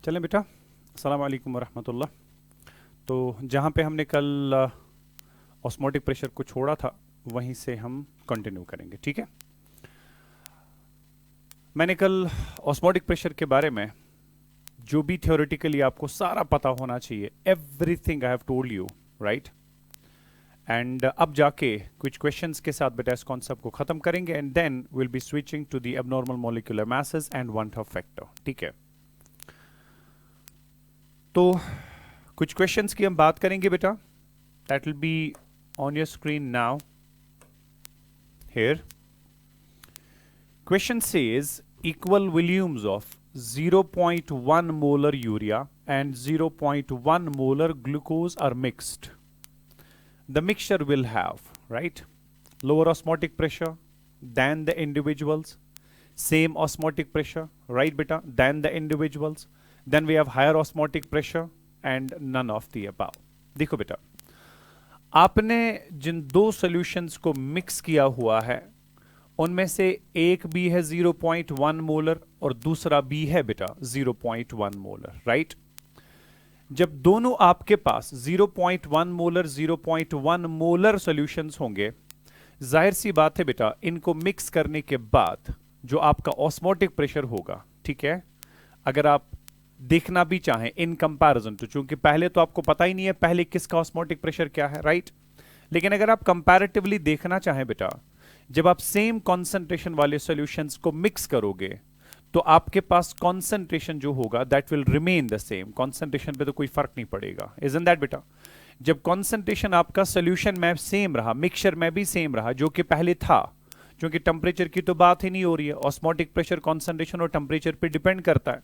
चलें बेटा, अस्सलाम वालेकुम वरहमतुल्लाह। तो जहाँ पे हमने कल ऑस्मोटिक प्रेशर को छोड़ा था वहीं से हम कंटिन्यू करेंगे, ठीक है। मैंने कल ऑस्मोटिक प्रेशर के बारे में जो भी थ्योरेटिकली आपको सारा पता होना चाहिए, everything I have told you, right. And अब जाके कुछ क्वेश्चंस के साथ बेटा इस कॉन्सेप्ट को खत्म करेंगे and then will be switching to the abnormal molecular masses and van't Hoff factor, ठीक है। तो कुछ क्वेश्चंस की हम बात करेंगे बेटा, that will be on your screen now here. Question says equal volumes of 0.1 molar urea and 0.1 molar glucose are mixed. The mixture will have, right, lower osmotic pressure than the individuals, same osmotic pressure, right beta, than the individuals. Then we have higher osmotic pressure and none of the above. देखो बेटा, आपने जिन दो solutions को mix किया हुआ है उनमें से एक भी है 0.1 मोलर और दूसरा भी है बेटा 0.1 मोलर, राइट। जब दोनों आपके पास 0.1 मोलर 0.1 मोलर सॉल्यूशंस होंगे, जाहिर सी बात है बेटा इनको मिक्स करने के बाद जो आपका ऑस्मोटिक प्रेशर होगा, ठीक है, अगर आप देखना भी चाहें इन कंपैरिजन टू, चूंकि पहले तो आपको पता ही नहीं है पहले किसका ऑस्मोटिक प्रेशर क्या है, राइट। लेकिन अगर आप कंपैरेटिवली देखना चाहें बेटा, जब आप सेम कॉन्सेंट्रेशन वाले सॉल्यूशंस को मिक्स करोगे तो आपके पास कॉन्सेंट्रेशन जो होगा that will remain the same. Concentration पे तो कोई फर्क नहीं पड़ेगा, इजंट दैट बेटा। जब कॉन्सेंट्रेशन आपका सॉल्यूशन में सेम रहा, मिक्सचर में भी सेम रहा जो कि पहले था, क्योंकि टेम्परेचर की तो बात ही नहीं हो रही है, ऑस्मोटिक प्रेशर कॉन्सेंट्रेशन और टेम्परेचर पे डिपेंड करता है।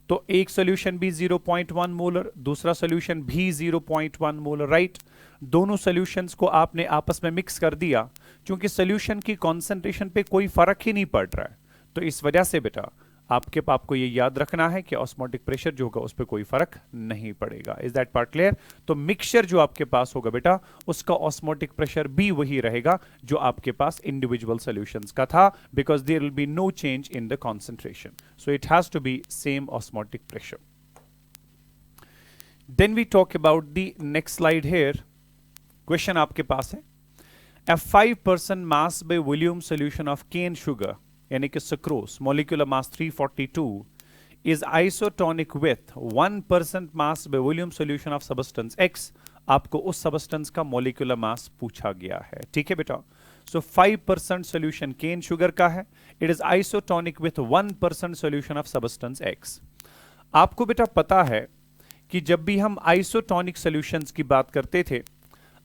तो एक सॉल्यूशन भी 0.1 मोलर, दूसरा सॉल्यूशन भी 0.1 मोलर, राइट। दोनों सॉल्यूशंस को आपने आपस में मिक्स कर दिया, क्योंकि सॉल्यूशन की कॉन्सेंट्रेशन पे कोई फर्क ही नहीं पड़ रहा है। तो इस वजह से बेटा आपको ये याद रखना है कि ऑस्मोटिक प्रेशर जो होगा उस पर कोई फर्क नहीं पड़ेगा। Is that part clear? तो मिक्सचर जो आपके पास होगा बेटा उसका ऑस्मोटिक प्रेशर भी वही रहेगा जो आपके पास इंडिविजुअल सॉल्यूशंस का था, because there will be no change in the concentration, so it has to be same osmotic pressure. Then we talk about the next slide here. Question आपके पास है, a 5% mass by volume solution of cane sugar यानी कि sucrose, molecular mass 342, is isotonic with 1% mass by volume solution of substance X। आपको उस substance का molecular mass पूछा गया है, ठीक है बेटा। So 5% solution cane sugar का है, it is isotonic with 1% solution of substance X। आपको बेटा पता है कि जब भी हम isotonic solutions की बात करते थे,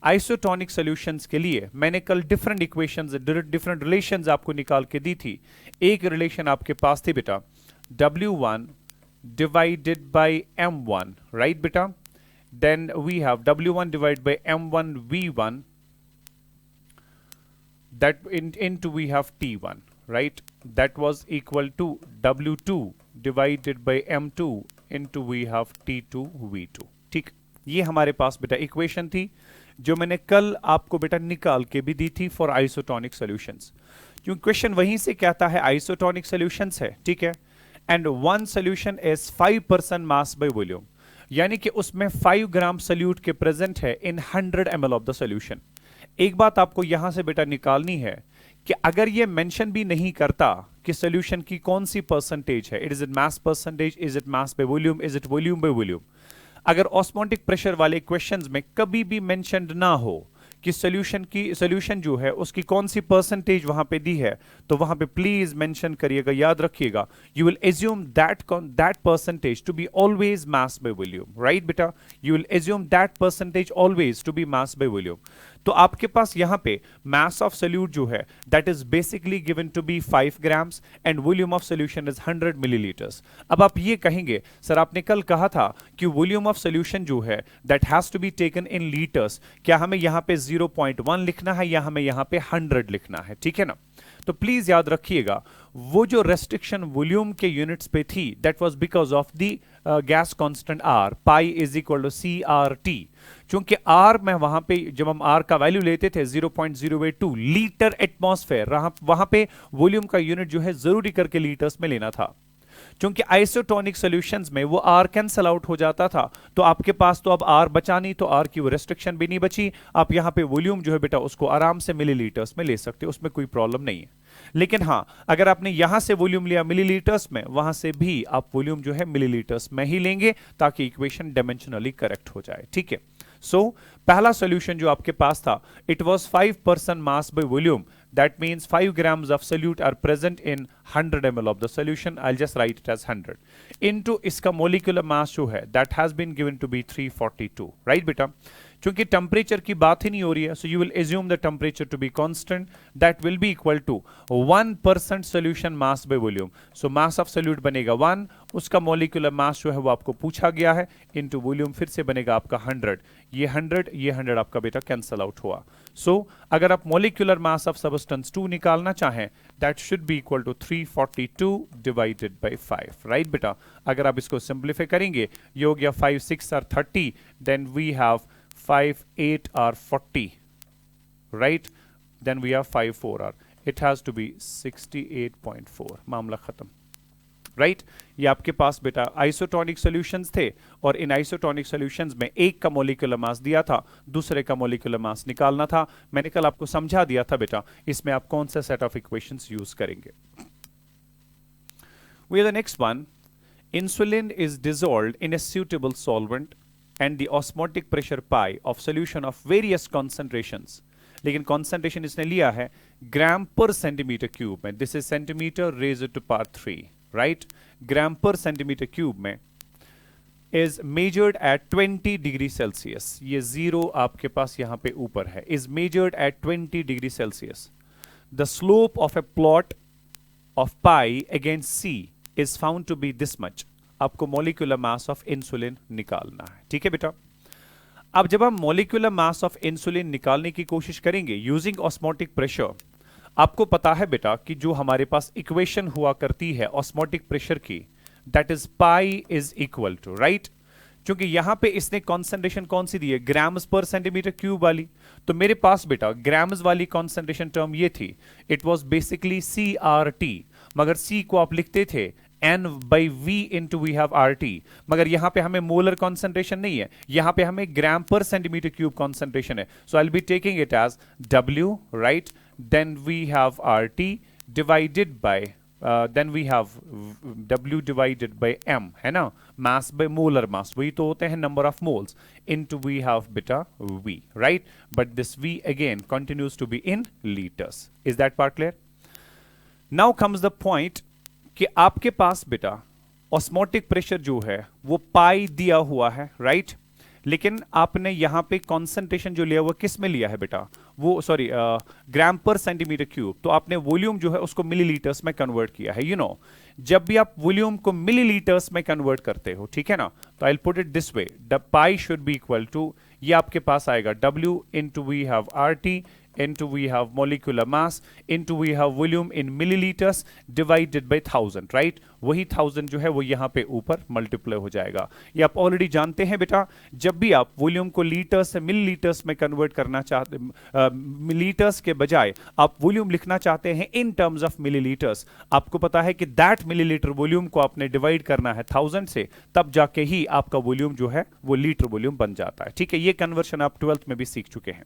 आइसोटोनिक सॉल्यूशंस के लिए मैंने कल डिफरेंट इक्वेशंस, डिफरेंट रिलेशंस आपको निकाल के दी थी। एक रिलेशन आपके पास थी बेटा W1 divided by M1, right बेटा। Then we have W1 divided by M1 V1 that into we have T1, right, that was equal to W2 divided by M2 into we have T2 V2, ठीक। ये हमारे पास बेटा equation थी जो मैंने कल आपको बेटा निकाल के भी दी थी फॉर आइसोटोनिक सॉल्यूशंस, क्योंकि क्वेश्चन वहीं से कहता है आइसोटोनिक सॉल्यूशंस है, ठीक है। And one solution is 5% mass by volume, यानी कि उसमें 5 ग्राम सॉल्यूट के प्रेजेंट है इन 100 ml ऑफ द सॉल्यूशन। एक बात आपको यहां से बेटा निकालनी है कि अगर ये मेंशन भी नहीं करता कि सॉल्यूशन की कौन सी परसेंटेज है, it is it mass percentage, is it mass by volume, is it volume by volume, अगर ऑस्मोटिक प्रेशर वाले क्वेश्चंस में कभी भी मेंशन्ड ना हो कि सॉल्यूशन जो है उसकी कौन सी परसेंटेज वहां पे दी है, तो वहां पे प्लीज मेंशन करिएगा, याद रखिएगा। You will assume that percentage to be always mass by volume, right बेटा। You will assume that percentage always to be mass by volume. तो आपके पास यहां पे मास ऑफ सोल्यूट जो है that is basically given to be 5 grams and volume of solution is 100 millilitres. अब आप ये कहेंगे सर आपने कल कहा था कि वॉल्यूम ऑफ सोल्यूशन जो है that has to be taken in litres, क्या हमें यहां पे 0.1 लिखना है या हमें यहां पे 100 लिखना है, ठीक है ना। तो प्लीज याद रखिएगा वो जो रेस्ट्रिक्शन वॉल्यूम के यूनिट्स पे थी that was because of the gas constant R, pi is equal to CRT। चूंकि R में वहां पे जब हम R का वैल्यू लेते थे 0.082 लीटर एटमॉस्फेयर, वहां पे वॉल्यूम का यूनिट जो है जरूरी करके लीटर्स में लेना था। क्योंकि आइसोटोनिक सॉल्यूशंस में वो R कैंसल आउट हो जाता था, तो आपके पास तो अब R बचा नहीं, तो R की वो रेस्ट्रिक्शन भी नहीं बची। आप यहाँ पे वॉल्यूम जो है बेटा उसको आराम से मिलीलीटर्स में ले सकते हो, उसमें कोई प्रॉब्लम नहीं है। लेकिन हाँ, अगर आपने यहां से वॉल्यूम लिया मिलीलीटर्स में, वहां से भी आप वॉल्यूम जो है मिलीलीटर्स में ही लेंगे ताकि इक्वेशन डायमेंशनली करेक्ट हो जाए। ठीक है, सो पहला सॉल्यूशन जो आपके पास था, it was 5% mass by volume, that means 5 grams of solute are present in 100 ml of the solution. I'll just write it as 100 into इसका molecular mass जो है that has been given to be 342, right बेटा? चूंकि temperature की बात ही नहीं हो रही है, so you will assume the temperature to be constant, that will be equal to 1% solution mass by volume. So mass of solute बनेगा 1, उसका molecular mass जो है वो आपको पूछा गया है, into volume फिर से बनेगा आपका 100, ये 100 आपका बेटा कैंसल आउट हुआ। So अगर आप molecular mass of substance 2 निकालना चाहें, that should be equal to 342 divided by 5, right बेटा? अगर आप इसको सिंप्लीफाई करेंगे, ये हो गया 5 6 are 30, then we have 5 8 are 40, right? Then we have 5 4 are, it has to be 68.4, मामला खत्म, राइट? ये आपके पास बेटा आइसोटोनिक सॉल्यूशंस थे, और इन आइसोटोनिक सॉल्यूशंस में एक का मोलिकुलर मास दिया था, दूसरे का मोलिकुलर मास निकालना था। मैंने कल आपको समझा दिया था बेटा इसमें आप कौन सा सेट ऑफ इक्वेशंस यूज करेंगे। We the next one, insulin is dissolved in a suitable solvent and the osmotic pressure pi of solution of various concentrations, लेकिन concentration इसने लिया है ग्राम पर सेंटीमीटर क्यूब में, this is centimetre raise to power 3, right? Gram per centimetre cube में is measured at 20 degree Celsius, ये zero आपके पास यहां पे ऊपर है, is measured at 20 degree Celsius. The slope of a plot of pi against C is found to be this much। आपको molecular mass of insulin निकालना है, ठीक है बेटा? अब जब हम मोलिकुलर मास ऑफ इंसुलिन निकालने की कोशिश करेंगे यूजिंग ऑस्मोटिक प्रेशर, आपको पता है बेटा कि जो हमारे पास इक्वेशन हुआ करती है ऑस्मोटिक प्रेशर की, that is pi is equal to, right? क्योंकि यहां पे इसने कॉन्सेंट्रेशन कौन सी दी है, ग्राम्स पर सेंटीमीटर क्यूब वाली, तो मेरे पास बेटा ग्राम्स वाली कॉन्सेंट्रेशन टर्म ये थी, इट वाज बेसिकली CRT, मगर C को आप लिखते थे N by V into we have RT, मगर यहां पे हमें मोलर कॉन्सेंट्रेशन नहीं है, यहां पे हमें ग्राम पर सेंटीमीटर क्यूब कॉन्सेंट्रेशन है, so I will be taking it as W, right? Then we have RT divided by then we have W divided by M, है ना? मास बाय मोलर मास, वही तो होते हैं number of moles, into we have बेटा V, right? But this V again continues to be in litres. Is that part clear? Now comes the point कि आपके पास बेटा ऑस्मोटिक प्रेशर जो है वो पाई दिया हुआ है, राइट? लेकिन आपने यहां पे कॉन्सेंट्रेशन जो लिया वो किस में लिया है बेटा, वो सॉरी ग्राम पर सेंटीमीटर क्यूब, तो आपने वॉल्यूम जो है उसको मिलीलीटर्स में कन्वर्ट किया है। यू नो, जब भी आप वॉल्यूम को मिलीलीटर्स में कन्वर्ट करते हो, ठीक है ना, तो I will put it this way, the pi should be equal to, ये आपके पास आएगा W into we have RT into we have molecular mass into we have volume in milliliters divided by 1000, right? वही 1000 जो है वो यहाँ पे ऊपर मल्टीप्लाई हो जाएगा। ये आप ऑलरेडी जानते हैं बेटा, जब भी आप वॉल्यूम को लीटर से मिलीलीटर्स में कन्वर्ट करना चाहते, मिलीलीटर्स के बजाय आप वॉल्यूम लिखना चाहते हैं इन टर्म्स ऑफ मिलीलीटर्स, आपको पता है कि दैट मिलीलीटर वॉल्यूम को आपने डिवाइड करना है 1000 से, तब जाके ही आपका वॉल्यूम जो है वो लीटर वॉल्यूम बन जाता है, ठीक है? ये कन्वर्शन आप 12th में भी सीख चुके हैं,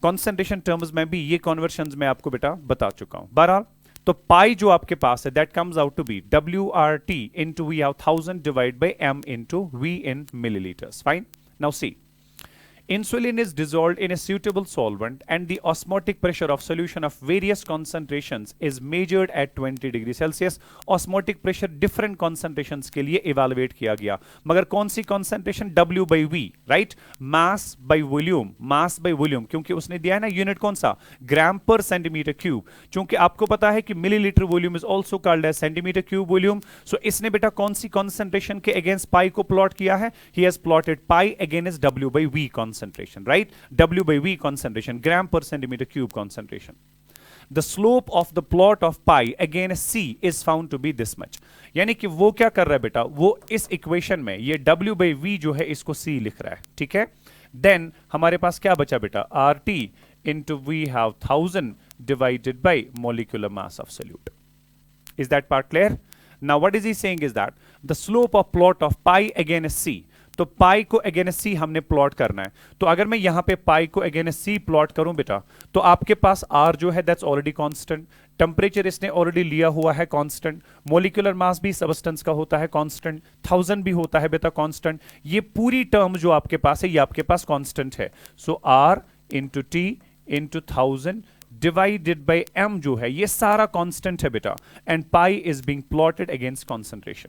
कॉन्सेंट्रेशन टर्म्स में भी ये कन्वर्शंस में आपको बेटा बता चुका हूं। बहरहाल, तो पाई जो आपके पास है that comes out to be WRT into we have 1000 divide by M into V in millilitres. Fine, now see, insulin is dissolved in a suitable solvent and the osmotic pressure of solution of various concentrations is measured at 20 degree Celsius. osmotic pressure different concentrations के लिए evaluate किया गया, मगर कौन सी concentration, W by V, right? mass by volume, mass by volume, क्योंकि उसने दिया है ना यूनिट कौन सा, ग्राम पर सेंटीमीटर क्यूब, क्योंकि आपको पता है कि millilitre volume is also called as centimetre cube volume. So इसने बेटा कौन सी कॉन्सेंट्रेशन के अगेंस्ट पाई को प्लॉट किया है, he has plotted pi against W by V concentration, right? W by V concentration, gram per centimeter cube concentration. The slope of the plot of pi against C is found to be this much. यानी कि वो क्या कर रहा है बेटा, वो इस इक्वेशन में ये W by V जो है इसको C लिख रहा है, ठीक है? देन हमारे पास क्या बचा बेटा, RT into we have 1000 divided by molecular mass of solute. Is that part clear? Now what is he saying is that the slope of plot of pi against C, तो पाई को against सी हमने plot करना है। तो अगर मैं यहां पे पाई को अगेंस्ट सी प्लॉट करूं बेटा, तो आपके पास आर जो है दैट्स ऑलरेडी कांस्टेंट, टेम्परेचर इसने ऑलरेडी लिया हुआ है कांस्टेंट, मोलिकुलर मास भी सबस्टेंस का होता है कांस्टेंट, 1000 भी होता है बेटा कांस्टेंट, ये पूरी टर्म जो आपके पास है ये आपके पास कांस्टेंट है। So R into T into 1000 divided by M जो है ये सारा कांस्टेंट है बेटा, and pi is being plotted against concentration.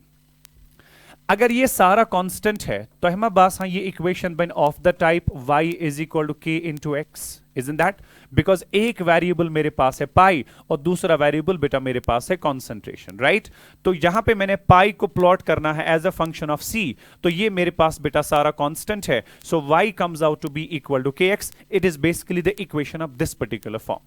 अगर ये सारा कांस्टेंट है तो हमारे पास हाँ ये इक्वेशन बन of the type y is equal to K into x, isn't that, because एक वेरिएबल मेरे पास है पाई और दूसरा वेरिएबल बेटा मेरे पास है कॉन्सेंट्रेशन, राइट। तो यहां पे मैंने पाई को प्लॉट करना है as a function of c, तो ये मेरे पास बेटा सारा कांस्टेंट है, so y comes out to be equal to K x. It is basically the equation of this particular form.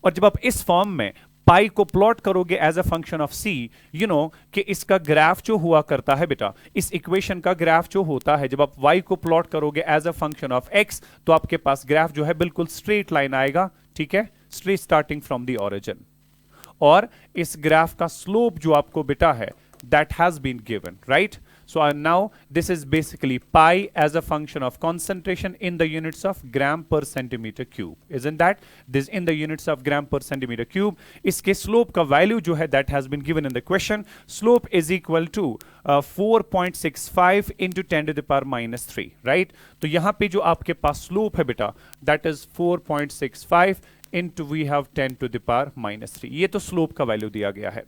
और जब आप इस फॉर्म में पाई को प्लॉट करोगे as a function of C, you know कि इसका ग्राफ जो हुआ करता है बेटा, इस इक्वेशन का ग्राफ जो होता है जब आप y को प्लॉट करोगे as a function of x, तो आपके पास ग्राफ जो है बिल्कुल स्ट्रेट लाइन आएगा, ठीक है, straight starting from the origin. और इस ग्राफ का स्लोप जो आपको बेटा है that has been given, right? So now this is basically pi as a function of concentration in the units of gram per centimeter cube, isn't that? This in the units of gram per centimeter cube. इसके slope का value जो है that has been given in the question. Slope is equal to 4.65 into 10 to the power minus 3, right? तो यहाँ पे जो आपके पास slope है बेटा that is 4.65 into we have 10 to the power minus 3. ये तो slope का value दिया गया है।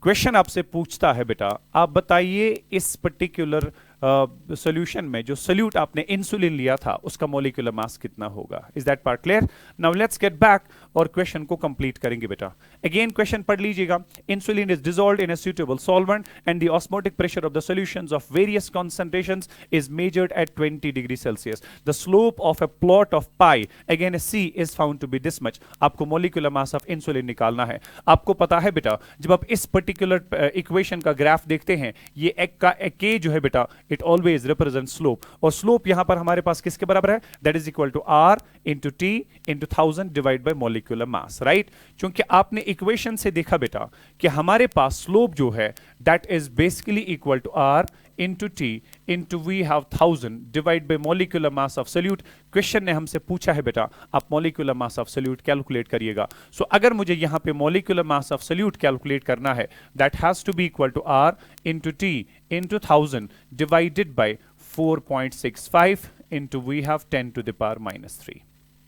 क्वेश्चन आपसे पूछता है बेटा आप बताइए इस पर्टिकुलर सॉल्यूशन में जो सोल्यूट आपने इंसुलिन लिया था उसका मॉलिक्यूलर मास कितना होगा। Is that part clear? Now let's get back और क्वेश्चन को कंप्लीट करेंगे बेटा। अगेन क्वेश्चन पढ़ लीजिएगा। Insulin is dissolved in a suitable solvent and the osmotic pressure of the solutions of various concentrations is measured at 20 degrees Celsius. The slope of a plot of pi again C is found to be this much. आपको molecular mass of insulin निकालना है। आपको पता है बेटा जब आप इस पर्टिकुलर इक्वेशन का ग्राफ देखते हैं ये एक का k जो है बेटा इट ऑलवेज रिप्रेजेंट स्लोप, और स्लोप यहां पर हमारे पास किसके बराबर है? That is equal to R into T into 1000 divide by molecular mass, right. क्योंकि आपने इक्वेशन से देखा बेटा कि हमारे पास स्लोप जो है that is basically equal to R into t into we have 1000 divide by molecular mass of solute। Question ने हमसे पूछा है बेटा आप molecular mass of solute calculate करिएगा। सो अगर मुझे यहां पे molecular mass of solute calculate करना है that has to be equal to r into t into 1000 divided by 4.65 into we have 10 to the power minus 3।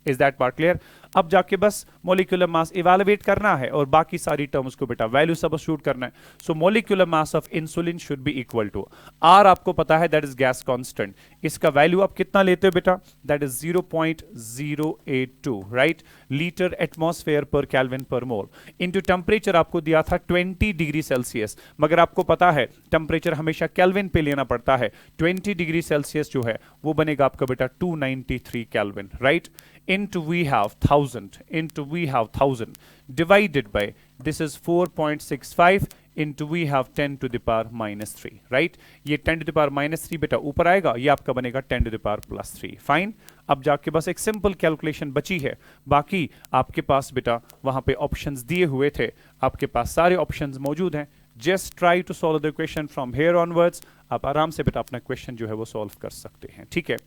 Is that part clear? अब जाके बस मोलिकुलर मास इवैल्यूएट करना है और बाकी सारी टर्म्स को बेटा वैल्यू सब्स्टिट्यूट करना है। So molecular mass of insulin should be equal to R, आपको पता है दैट इज गैस कांस्टेंट, इसका वैल्यू आप कितना लेते हो बेटा? That is 0.082, right, litre atmosphere per kelvin per mole, into temperature आपको दिया था 20 डिग्री सेल्सियस, मगर आपको पता है टेम्परेचर हमेशा केल्विन पे लेना पड़ता है। 20 डिग्री सेल्सियस जो है वो बनेगा आपका बेटा 293 kelvin, right, into we have 1000 into we have 1000 divided by this is 4.65 into we have 10 to the power minus 3, right? ये 10 to the power minus 3 बेटा ऊपर आएगा, ये आपका बनेगा 10 to the power plus 3। Fine, अब जाके बस एक सिंपल कैलकुलेशन बची है, बाकी आपके पास बेटा वहां पे ऑप्शंस दिए हुए थे, आपके पास सारे ऑप्शंस मौजूद हैं। Just try to solve the question from here onwards, आप आराम से बेटा अपना क्वेश्चन जो है वो सॉल्व कर सकते हैं, ठीक है।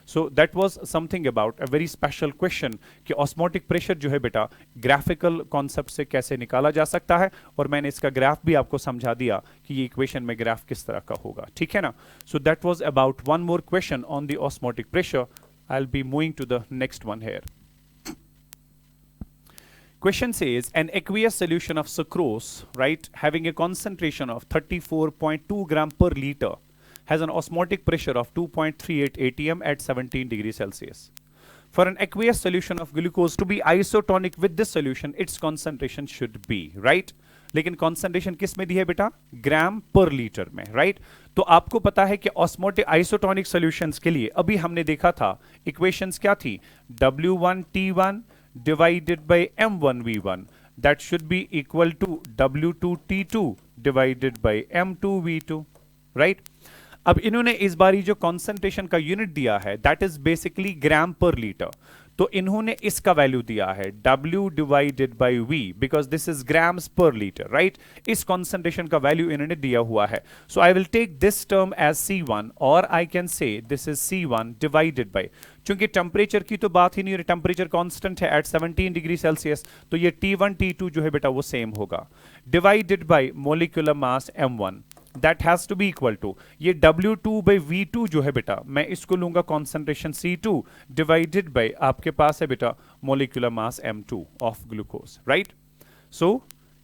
सो that was something about a very special question कि ऑस्मोटिक प्रेशर जो है बेटा ग्राफिकल कॉन्सेप्ट से कैसे निकाला जा सकता है, और मैंने इसका ग्राफ भी आपको समझा दिया कि ये इक्वेशन में ग्राफ किस तरह का होगा, ठीक है ना। So that was about one more question on the osmotic pressure. I will be moving to the next one here. Question says an aqueous solution of sucrose, right, having a concentration of 34.2 gram per liter has an osmotic pressure of 2.38 atm at 17 degrees Celsius. For an aqueous solution of glucose to be isotonic with this solution, its concentration should be, right? लेकिन concentration किस में दी है बेटा? ग्राम पर litre में, right? तो आपको पता है कि ऑस्मोटिक आइसोटोनिक सॉल्यूशंस के लिए अभी हमने देखा था इक्वेशंस क्या थी? W1T1 divided by M1V1 that should be equal to W2T2 divided by M2V2, right? अब इन्होंने इस बारी जो कॉन्सेंट्रेशन का यूनिट दिया है दैट इज बेसिकली ग्राम पर लीटर। तो इन्होंने इसका वैल्यू दिया है W divided by V, because this is grams per litre, right. इस कॉन्सेंट्रेशन का वैल्यू इन्होंने दिया हुआ है। So I will take this term as C1 और I can say this is C1 divided by, चूंकि टेम्परेचर की तो बात ही नहीं हो रही, टेम्परेचर कांस्टेंट है एट 17 डिग्री सेल्सियस, तो ये T1 T2 जो है बेटा वो सेम होगा, divided by molecular mass M1, that has to be equal to ये W2 बाई V2 जो है बेटा, मैं इसको लूंगा कॉन्सेंट्रेशन C2 डिवाइडेड बाई आपके पास है बेटा molecular mass M2 of glucose, right. So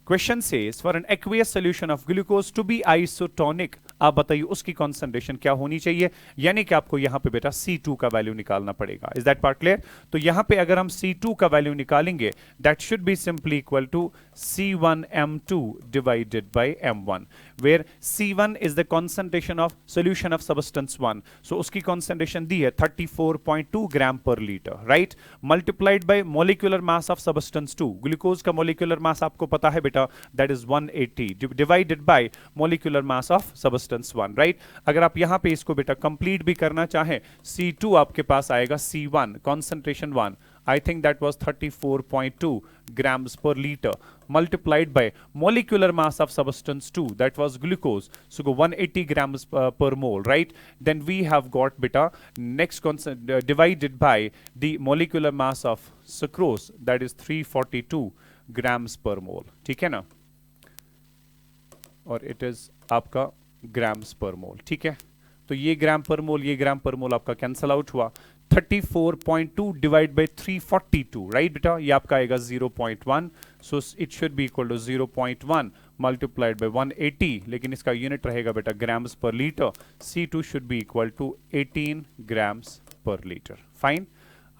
question says for an aqueous solution of glucose to be isotonic, आप बताइए उसकी कॉन्सेंट्रेशन क्या होनी चाहिए, यानी कि आपको यहां पे बेटा C2 का वैल्यू निकालना पड़ेगा। Is that part clear? तो यहां पे अगर हम C2 का वैल्यू निकालेंगे that should be simply equal to C1M2 divided by M1, where C1 is the concentration of solution of substance 1, so उसकी concentration दी है 34.2 gram per liter, right, multiplied by molecular mass of substance 2, glucose का molecular mass आपको पता है बेटा that is 180, divided by molecular mass of substance 1, right। अगर आप यहां पे इसको बेटा कंप्लीट भी करना चाहें, C2 आपके पास आएगा C1 concentration 1, I think that was 34.2 grams per liter, multiplied by molecular mass of substance 2, that was glucose, so go 180 grams per mole, right। Then we have got beta next divided by the molecular mass of sucrose, that is 342 grams per mole, ठीक है ना, और it is आपका grams per mole, ठीक है। तो ये ग्राम पर मोल, ये ग्राम पर मोल आपका कैंसल आउट हुआ, 34.2 डिवाइड बाई 342, राइट बेटा, ये आपका आएगा 0.1, so it should be equal to 0.1 multiplied by 180, लेकिन इसका यूनिट रहेगा बेटा grams per litre, C2 should be equal to 18 grams per litre. Fine,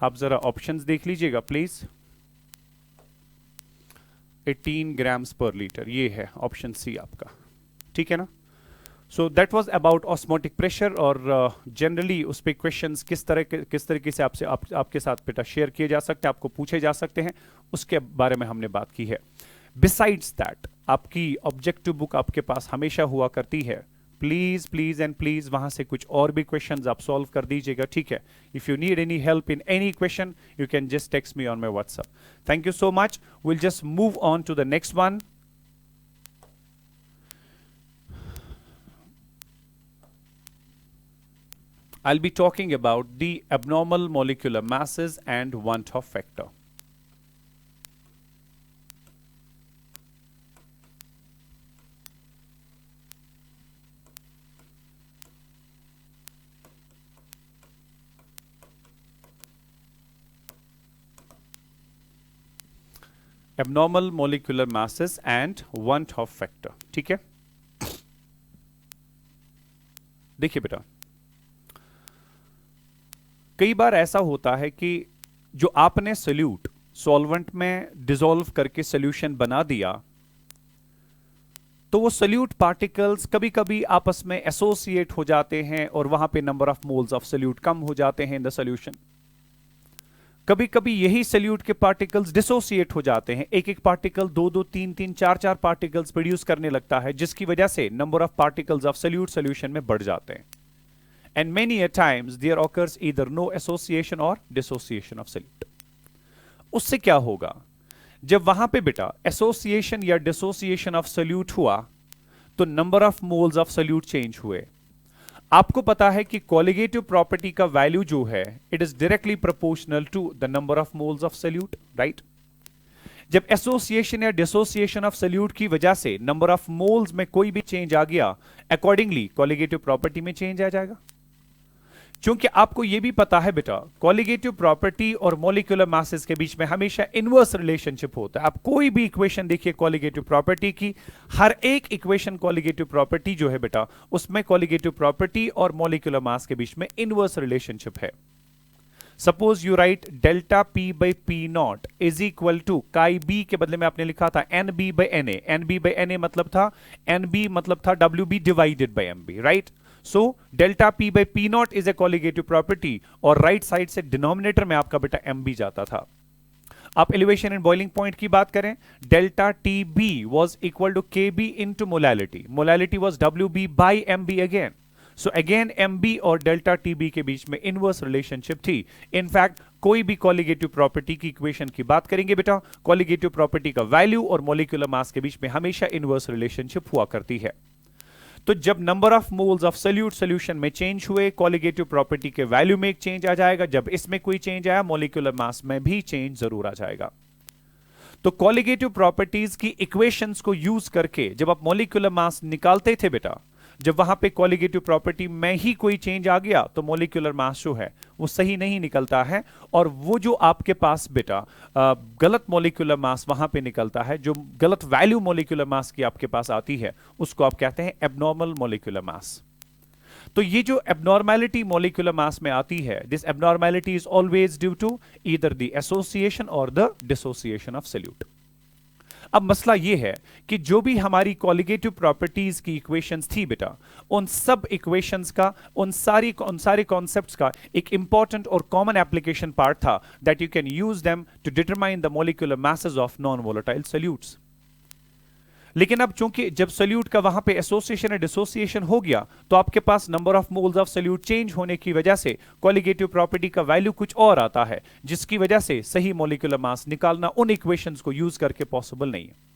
आप जरा ऑप्शंस देख लीजिएगा प्लीज। 18 ग्राम्स पर लीटर, ये है ऑप्शन सी आपका, ठीक है ना। So that was about osmotic pressure, और जनरली उस पर क्वेश्चंस किस तरीके से आपसे आपके साथ बेटा शेयर किए जा सकते हैं, आपको पूछे जा सकते हैं, उसके बारे में हमने बात की है। बिसाइड्स दैट आपकी ऑब्जेक्टिव बुक आपके पास हमेशा हुआ करती है, प्लीज प्लीज एंड प्लीज वहां से कुछ और भी क्वेश्चंस आप सॉल्व कर दीजिएगा, ठीक है। If you need any help in any question you can just text me on my WhatsApp. Thank you so much, will just move on to the next one. I'll be talking about the abnormal molecular masses and One Top factor. Abnormal molecular masses and One Top factor, ठीक है। देखिए बेटा, कई बार ऐसा होता है कि जो आपने सोल्यूट सॉल्वेंट में डिसॉल्व करके सॉल्यूशन बना दिया, तो वो सोल्यूट पार्टिकल्स कभी कभी आपस में एसोसिएट हो जाते हैं और वहां पे number of moles of solute कम हो जाते हैं इन द सॉल्यूशन। कभी कभी यही सोल्यूट के पार्टिकल्स डिसोसिएट हो जाते हैं, एक एक पार्टिकल दो दो तीन तीन चार चार पार्टिकल्स प्रोड्यूस करने लगता है, जिसकी वजह से number of particles of solute solution में बढ़ जाते हैं। And many a times there occurs either no association or dissociation of solute. उससे क्या होगा, जब वहां पे बेटा एसोसिएशन या डिसोसिएशन ऑफ सोल्यूट हुआ तो number of moles of solute change हुए। आपको पता है कि कोलिगेटिव प्रॉपर्टी का वैल्यू जो है it is directly proportional to the number of moles of solute, right. जब एसोसिएशन या डिसोसिएशन ऑफ सोल्यूट की वजह से नंबर ऑफ मोल्स में कोई भी चेंज आ गया, अकॉर्डिंगली कोलिगेटिव प्रॉपर्टी में चेंज आ जाएगा। क्योंकि आपको यह भी पता है बेटा कोलिगेटिव प्रॉपर्टी और मॉलिक्यूलर मासेस के बीच में हमेशा इनवर्स रिलेशनशिप होता है। आप कोई भी इक्वेशन देखिए कोलिगेटिव प्रॉपर्टी की, हर एक इक्वेशन कोलिगेटिव प्रॉपर्टी जो है बेटा उसमें कोलिगेटिव प्रॉपर्टी और मॉलिक्यूलर मास के बीच में इनवर्स रिलेशनशिप है। Suppose you write delta P by P naught is equal to chi B के बदले में आपने लिखा था N B by N A, N B by N A मतलब था एन बी मतलब था W B divided by M B, right. So delta P by P naught is a colligative property और राइट साइड से denominator में आपका बेटा M B जाता था। आप एलिवेशन एंड बॉइलिंग पॉइंट की बात करें, delta T B was equal to K B into molality, molality was W B by M B again. So again M B और डेल्टा टी बी के बीच में इनवर्स रिलेशनशिप थी। In fact कोई भी कॉलिगेटिव प्रॉपर्टी की इक्वेशन की बात करेंगे बेटा, कॉलिगेटिव प्रॉपर्टी का वैल्यू और मॉलिक्यूलर मास के बीच में हमेशा इनवर्स रिलेशनशिप हुआ करती है। तो जब number of moles of solute solution में चेंज हुए, कॉलिगेटिव प्रॉपर्टी के वैल्यू में एक चेंज आ जाएगा। जब इसमें कोई चेंज आया, मॉलिक्यूलर मास में भी चेंज जरूर आ जाएगा। तो कॉलिगेटिव प्रॉपर्टीज की इक्वेशंस को यूज करके जब आप मॉलिक्यूलर मास निकालते थे बेटा, जब वहां पे कॉलिगेटिव प्रॉपर्टी में ही कोई चेंज आ गया तो मॉलिक्यूलर मास जो है वो सही नहीं निकलता है, और वो जो आपके पास बेटा गलत मॉलिक्यूलर मास वहां पे निकलता है, जो गलत वैल्यू मॉलिक्यूलर मास की आपके पास आती है, उसको आप कहते हैं एबनॉर्मल मॉलिक्यूलर मास। तो ये जो एबनॉर्मेलिटी मॉलिक्यूलर मास में आती है, this abnormality is always due to either the association or the dissociation of solute. अब मसला यह है कि जो भी हमारी कॉलिगेटिव प्रॉपर्टीज की इक्वेशंस थी बेटा, उन सब इक्वेशंस का, उन सारे कॉन्सेप्ट्स का एक इंपॉर्टेंट और कॉमन एप्लीकेशन पार्ट था that you can use them to determine the molecular masses of non volatile solutes. लेकिन अब चूंकि जब सोल्यूट का वहां पे एसोसिएशन या डिसोसिएशन हो गया, तो आपके पास number of moles of solute change होने की वजह से कॉलिगेटिव प्रॉपर्टी का वैल्यू कुछ और आता है, जिसकी वजह से सही मॉलिक्यूलर मास निकालना उन इक्वेशंस को यूज करके पॉसिबल नहीं है।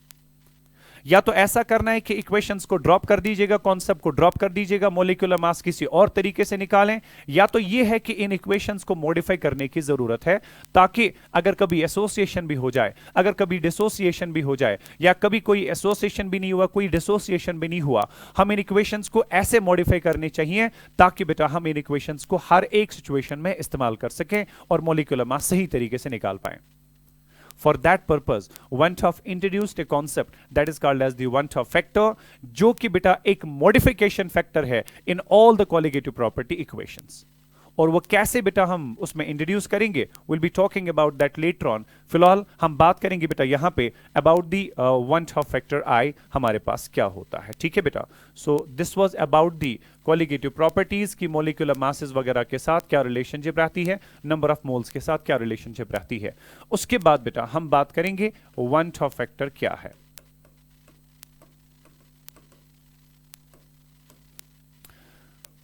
या तो ऐसा करना है कि इक्वेशंस को ड्रॉप कर दीजिएगा, कॉन्सेप्ट को ड्रॉप कर दीजिएगा, मॉलिक्यूलर मास किसी और तरीके से निकालें, या तो यह है कि इन इक्वेशंस को मॉडिफाई करने की जरूरत है, ताकि अगर कभी एसोसिएशन भी हो जाए, अगर कभी डिसोसिएशन भी हो जाए, या कभी कोई एसोसिएशन भी नहीं हुआ, कोई डिसोसिएशन भी नहीं हुआ, हम इन इक्वेशंस को ऐसे मॉडिफाई करने चाहिए ताकि बेटा हम इन इक्वेशंस को हर एक सिचुएशन में इस्तेमाल कर सकें और मॉलिक्यूलर मास सही तरीके से निकाल पाएं। For that purpose, Van 't Hoff introduced a concept that is called as the Van 't Hoff factor, जो कि बेटा एक modification factor है in all the colligative property equations। और वो कैसे बेटा हम उसमें इंट्रोड्यूस करेंगे, will be talking about that later on. फिलहाल हम बात करेंगे बेटा यहाँ पे about the one Hoff factor आई हमारे पास क्या होता है, ठीक है बेटा। So this was about the colligative properties की मॉलिक्यूलर मासेस वगैरह के साथ क्या रिलेशनशिप रहती है, नंबर ऑफ मोल्स के साथ क्या रिलेशनशिप रहती है। उसके बाद बेटा हम बात करेंगे वन टॉप फैक्टर क्या है।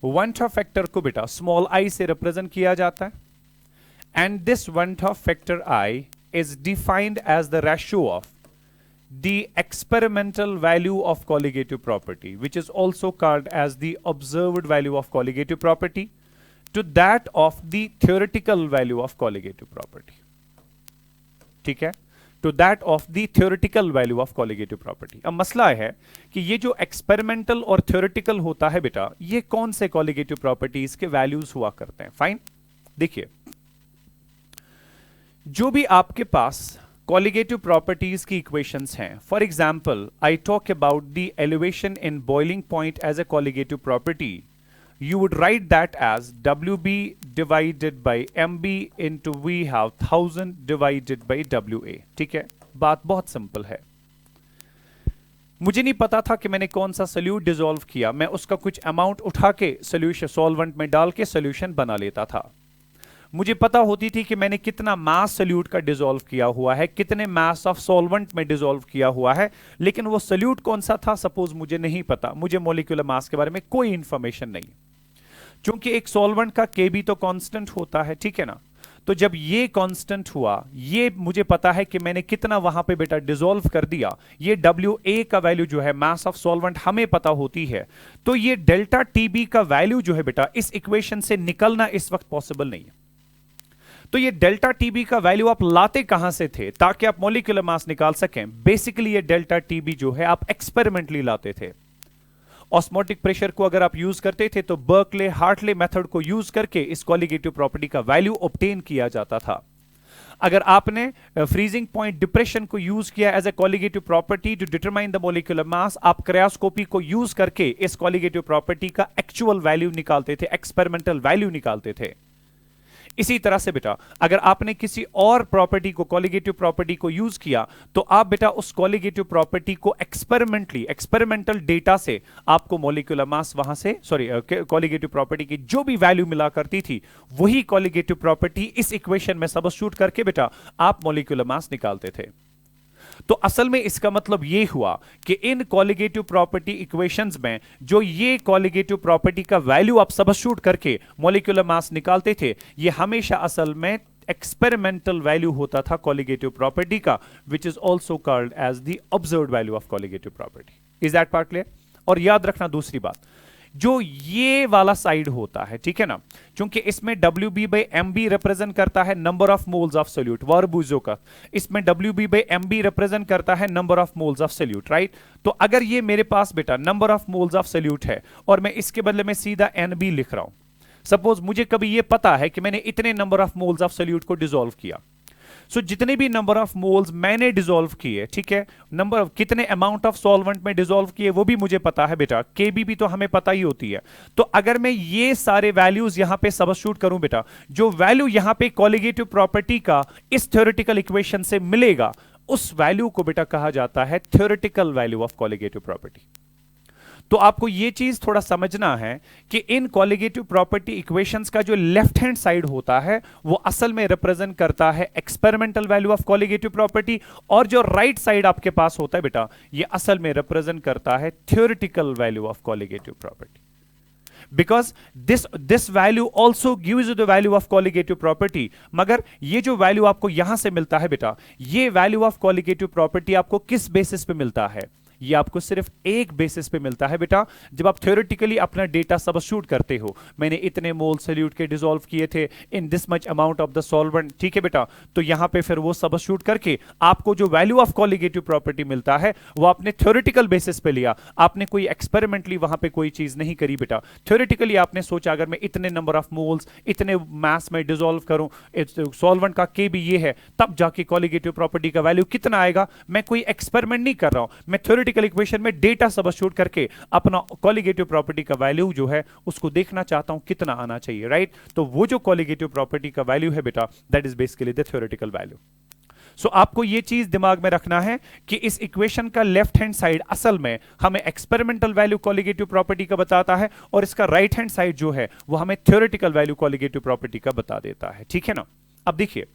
वन टॉप फैक्टर को बेटा स्मॉल आई से रिप्रेजेंट किया जाता है, and this van't Hoff factor i is defined as the ratio of the experimental value of colligative property, which is also called as the observed value of colligative property, to that of the theoretical value of colligative property. ठीक है, to that of the theoretical value of colligative property. अब मसला है कि ये जो experimental और theoretical होता है बेटा, ये कौन से कॉलिगेटिव प्रॉपर्टीज के वैल्यूज हुआ करते हैं। फाइन, देखिए जो भी आपके पास कॉलिगेटिव प्रॉपर्टीज की इक्वेशंस हैं, for example I talk about the elevation in boiling point as a colligative property, you would write that as WB divided by MB into we have 1000 divided by WA। ठीक है, बात बहुत simple है। मुझे नहीं पता था कि मैंने कौन सा सोल्यूट डिसॉल्व किया, मैं उसका कुछ अमाउंट उठा के सोल्यूशन सॉल्वेंट में डाल के सोल्यूशन बना लेता था। मुझे पता होती थी कि मैंने कितना मास सोल्यूट का डिसॉल्व किया हुआ है, कितने मास ऑफ सॉल्वेंट में डिसॉल्व किया हुआ है, लेकिन वो सोल्यूट कौन सा था सपोज मुझे नहीं पता, मुझे मॉलिक्यूलर मास के बारे में कोई इंफॉर्मेशन नहीं। चूंकि एक सॉल्वेंट का केबी तो कांस्टेंट होता है, ठीक है ना, तो जब ये कांस्टेंट हुआ, ये मुझे पता है कि मैंने कितना वहां पे बेटा डिसॉल्व कर दिया, ये WA का वैल्यू जो है मास ऑफ सॉल्वेंट हमें पता होती है, तो ये डेल्टा TB का वैल्यू जो है बेटा इस इक्वेशन से निकलना इस वक्त पॉसिबल नहीं है। तो ये डेल्टा TB का वैल्यू आप लाते कहां से थे ताकि आप मॉलिक्यूलर मास निकाल सकें? बेसिकली ये डेल्टा TB जो है आप एक्सपेरिमेंटली लाते थे। ऑस्मोटिक प्रेशर को अगर आप यूज करते थे तो बर्कले हार्टले मेथड को यूज करके इस कॉलिगेटिव प्रॉपर्टी का वैल्यू ऑब्टेन किया जाता था। अगर आपने फ्रीजिंग पॉइंट डिप्रेशन को यूज किया as a colligative property to determine the molecular mass, आप क्रायोस्कोपी को यूज करके इस कॉलिगेटिव प्रॉपर्टी का एक्चुअल वैल्यू निकालते थे, एक्सपेरिमेंटल वैल्यू निकालते थे। इसी तरह से बेटा अगर आपने किसी और प्रॉपर्टी को, कॉलिगेटिव प्रॉपर्टी को यूज किया, तो आप बेटा उस कॉलिगेटिव प्रॉपर्टी को एक्सपेरिमेंटल डेटा से आपको मॉलिक्यूलर मास वहां से कॉलिगेटिव प्रॉपर्टी की जो भी वैल्यू मिला करती थी, वही कॉलिगेटिव प्रॉपर्टी इस इक्वेशन में सब्स्टिट्यूट करके बेटा आप मॉलिक्यूलर मास निकालते थे। तो असल में इसका मतलब यह हुआ कि इन कॉलिगेटिव प्रॉपर्टी इक्वेशंस में जो ये कॉलिगेटिव प्रॉपर्टी का वैल्यू आप सब्स्टिट्यूट करके मॉलिक्यूलर मास निकालते थे, ये हमेशा असल में एक्सपेरिमेंटल वैल्यू होता था कॉलिगेटिव प्रॉपर्टी का, which is also called as the observed value of colligative property. Is that part clear? और याद रखना दूसरी बात, जो ये वाला साइड होता है, ठीक है ना, क्योंकि इसमें WB/MB रिप्रेजेंट करता है number of moles of solute, वर्बुजो का, इसमें WB/MB रिप्रेजेंट करता है number of moles of solute, right? तो अगर ये मेरे पास बेटा number of moles of solute है और मैं इसके बदले में सीधा NB लिख रहा हूं, सपोज मुझे कभी ये पता है कि मैंने इतने number of moles of solute को डिसॉल्व किया, सो जितने भी नंबर ऑफ मोल्स मैंने डिसॉल्व किए, ठीक है, नंबर ऑफ कितने अमाउंट ऑफ सॉल्वेंट में डिसॉल्व किए वो भी मुझे पता है बेटा, केबी भी तो हमें पता ही होती है। तो अगर मैं ये सारे वैल्यूज यहां पे सबस्टिट्यूट करूं बेटा, जो वैल्यू यहां पे कॉलिगेटिव प्रॉपर्टी का इस थ्योरेटिकल इक्वेशन से मिलेगा, उस वैल्यू को बेटा कहा जाता है theoretical value of colligative property. तो आपको यह चीज थोड़ा समझना है कि इन कॉलिगेटिव प्रॉपर्टी इक्वेशंस का जो लेफ्ट हैंड साइड होता है वो असल में रिप्रेजेंट करता है experimental value of colligative property, और जो राइट साइड आपके पास होता है बेटा, ये असल में रिप्रेजेंट करता है theoretical value of colligative property. Because this value also gives you the value of colligative property, मगर ये जो वैल्यू आपको यहां से मिलता है बेटा, ये वैल्यू ऑफ कॉलिगेटिव प्रॉपर्टी आपको किस बेसिस पे मिलता है? ये आपको सिर्फ एक बेसिस पे मिलता है बेटा, जब आप थ्योरेटिकली अपना डेटा सबस्टिट्यूट करते हो, मैंने इतने मोल सोल्यूट के डिसॉल्व किए थे in this much amount of the solvent, ठीक है बेटा, तो यहां पे फिर वो सबस्टिट्यूट करके आपको जो वैल्यू ऑफ कॉलिगेटिव प्रॉपर्टी मिलता है वो आपने थ्योरेटिकल बेसिस पे लिया, आपने कोई एक्सपेरिमेंटली वहां पे कोई चीज नहीं करी बेटा। थ्योरेटिकली आपने सोचा अगर मैं इतने नंबर ऑफ मोल्स इतने मास में डिसॉल्व करूं, सॉल्वेंट का के भी ये है, तब जाके कॉलिगेटिव प्रॉपर्टी का वैल्यू कितना आएगा। मैं कोई एक्सपेरिमेंट नहीं कर रहा हूं, मैं थ्योरेटिकल इक्वेशन में डेटा सबस्टिट्यूट करके अपना कॉलिगेटिव प्रॉपर्टी का वैल्यू जो है उसको देखना चाहता हूं कितना आना चाहिए, राइट? तो वो जो कॉलिगेटिव प्रॉपर्टी का वैल्यू है बेटा, that is basically the theoretical value. So आपको यह चीज दिमाग में रखना है कि इस इक्वेशन का लेफ्ट हैंड साइड असल में हमें एक्सपेरिमेंटल वैल्यू कॉलिगेटिव प्रॉपर्टी का बताता है, और इसका राइट हैंड साइड जो है वो हमें थ्योरेटिकल वैल्यू कॉलिगेटिव प्रॉपर्टी का बता देता है, ठीक है ना? अब देखिए,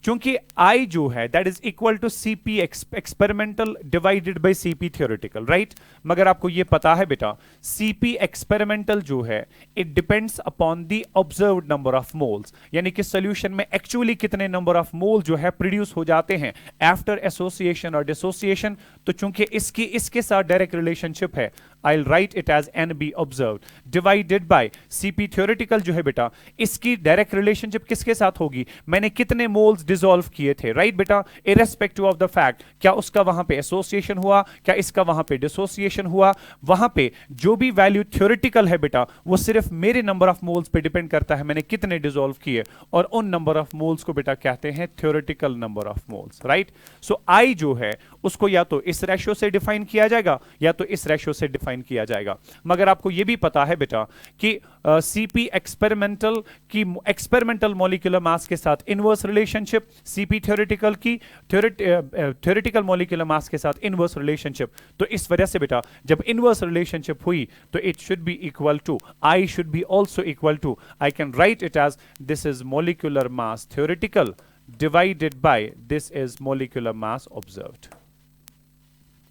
क्योंकि I जो है that is equal to CP experimental divided by CP theoretical, right? मगर आपको यह पता है बेटा, CP एक्सपेरिमेंटल जो है it depends upon the observed number of moles, यानी कि सॉल्यूशन में एक्चुअली कितने नंबर ऑफ मोल जो है प्रोड्यूस हो जाते हैं आफ्टर एसोसिएशन और डिसोसिएशन। तो चूंकि इसके साथ डायरेक्ट रिलेशनशिप है, I'll write it as NB observed divided by CP theoretical जो है बेटा, इसकी डायरेक्ट रिलेशनशिप किसके साथ होगी? मैंने कितने मोल्स डिसॉल्व किए थे, राइट बेटा, इरेस्पेक्टिव ऑफ द फैक्ट क्या उसका वहां पे एसोसिएशन हुआ, क्या इसका वहां पे डिसोसिएशन हुआ, वहां पे जो भी वैल्यू थ्योरेटिकल है बेटा वो सिर्फ मेरे नंबर ऑफ मोल्स पे डिपेंड करता है, मैंने कितने डिसॉल्व किए, और उन नंबर ऑफ मोल्स को बेटा कहते हैं theoretical number of moles, right? So I जो है उसको या तो इस रेशियो से डिफाइन किया जाएगा या तो इस रेशियो से डिफाइन किया जाएगा। मगर आपको यह भी पता है बेटा कि CP एक्सपेरिमेंटल की एक्सपेरिमेंटल मॉलिक्यूलर मास के साथ इनवर्स रिलेशनशिप, CP थ्योरेटिकल की थ्योरेटिकल मॉलिक्यूलर मास के साथ इनवर्स रिलेशनशिप। तो इस वजह से बेटा जब इनवर्स रिलेशनशिप हुई तो it should be equal to, I should be also equal to, I can write it as this is molecular mass theoretical divided by this is molecular mass observed.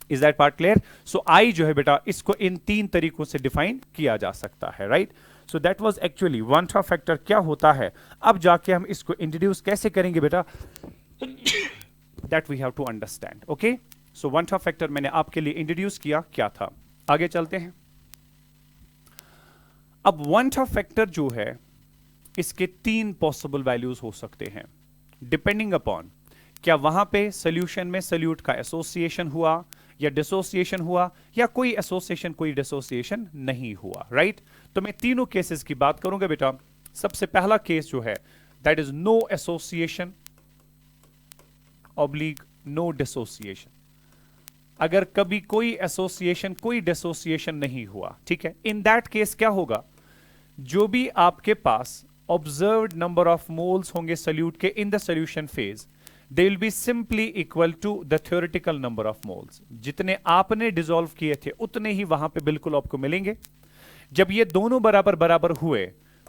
Is that part clear? So I जो है बेटा इसको इन तीन तरीकों से define किया जा सकता है, right? So that was actually one Hoff factor क्या होता है। अब जाके हम इसको इंट्रोड्यूस कैसे करेंगे बेटा, that we have to understand. Okay, so van't Hoff factor मैंने आपके लिए इंट्रोड्यूस किया, क्या था, आगे चलते हैं। अब वन टॉप फैक्टर जो है इसके तीन पॉसिबल वैल्यूज हो सकते हैं डिपेंडिंग अपॉन क्या वहां पे सॉल्यूशन में सोल्यूट का एसोसिएशन हुआ या डिसोसिएशन हुआ, या कोई एसोसिएशन कोई डिसोसिएशन नहीं हुआ, राइट? तो मैं तीनों केसेस की बात करूंगा बेटा। सबसे पहला केस जो है that is no association oblique no dissociation. अगर कभी कोई एसोसिएशन कोई डिसोसिएशन नहीं हुआ, ठीक है, इन दैट केस क्या होगा, जो भी आपके पास observed number of moles होंगे solute के in the solution phase, they will be simply equal to the theoretical number of moles. जितने आपने dissolve किए थे उतने ही वहां पे बिल्कुल आपको मिलेंगे। जब ये दोनों बराबर बराबर हुए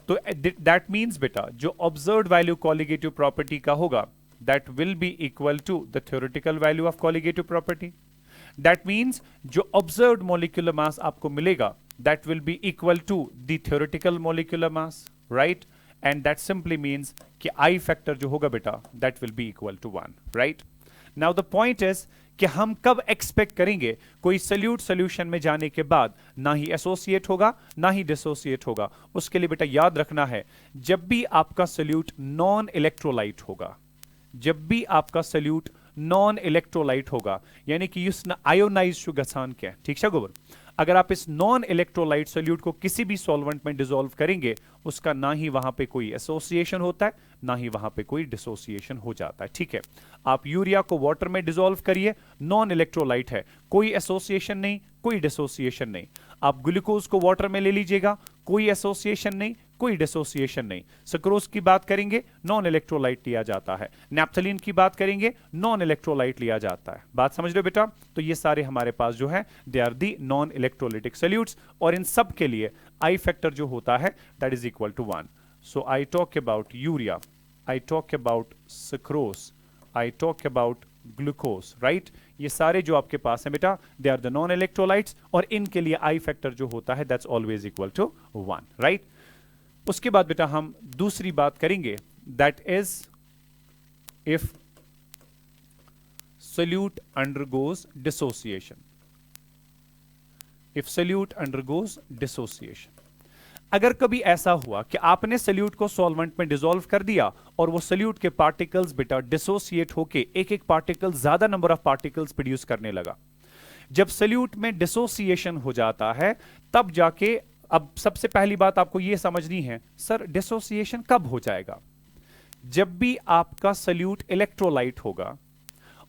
तो that means बेटा जो observed value colligative property का होगा that will be equal to the theoretical value of colligative property. That means जो observed molecular mass आपको मिलेगा that will be equal to the theoretical molecular mass, right? And that simply means कि i factor जो होगा बेटा that will be equal to 1, right. Now the point is कि हम कब एक्सपेक्ट करेंगे कोई सल्यूट सॉल्यूशन में जाने के बाद ना ही एसोसिएट होगा ना ही डिसोसिएट होगा। उसके लिए बेटा याद रखना है, जब भी आपका सल्यूट नॉन इलेक्ट्रोलाइट होगा, जब भी आपका सल्यूट नॉन इलेक्ट्रोलाइट होगा, यानी कि आयोनाइज गसान क्या है, ठीक है गोबर, अगर आप इस नॉन इलेक्ट्रोलाइट सॉल्यूट को किसी भी सॉल्वेंट में डिसॉल्व करेंगे, उसका ना ही वहां पे कोई एसोसिएशन होता है ना ही वहां पे कोई डिसोसिएशन हो जाता है, ठीक है। आप यूरिया को वाटर में डिसॉल्व करिए, नॉन इलेक्ट्रोलाइट है, कोई एसोसिएशन नहीं, कोई डिसोसिएशन नहीं। आप ग्लूकोज को वाटर में ले लीजिएगा, कोई एसोसिएशन नहीं, कोई डिसोसिएशन नहीं। सक्रोज की बात करेंगे, नॉन इलेक्ट्रोलाइट लिया जाता है। नैप्थलीन की बात करेंगे, नॉन इलेक्ट्रोलाइट लिया जाता है। बात समझ रहे हो बेटा? तो ये सारे हमारे पास जो है they are the non electrolytic solutes, और इन सब के लिए आई फैक्टर जो होता है that is equal to 1। So I talk about urea, I talk about sucrose, I talk about glucose, right. ये सारे जो आपके पास है बेटा they are the non electrolytes, और इनके लिए आई फैक्टर जो होता है that's always equal to 1, right. उसके बाद बेटा हम दूसरी बात करेंगे, that is if solute undergoes dissociation, if solute undergoes dissociation। अगर कभी ऐसा हुआ कि आपने सल्यूट को सॉल्वेंट में डिसॉल्व कर दिया और वो सल्यूट के पार्टिकल्स बेटा डिसोसिएट होके एक एक पार्टिकल ज्यादा नंबर ऑफ पार्टिकल्स प्रोड्यूस करने लगा, जब सल्यूट में डिसोसिएशन हो जाता है तब जाके, अब सबसे पहली बात आपको यह समझनी है, सर डिसोसिएशन कब हो जाएगा? जब भी आपका सल्यूट इलेक्ट्रोलाइट होगा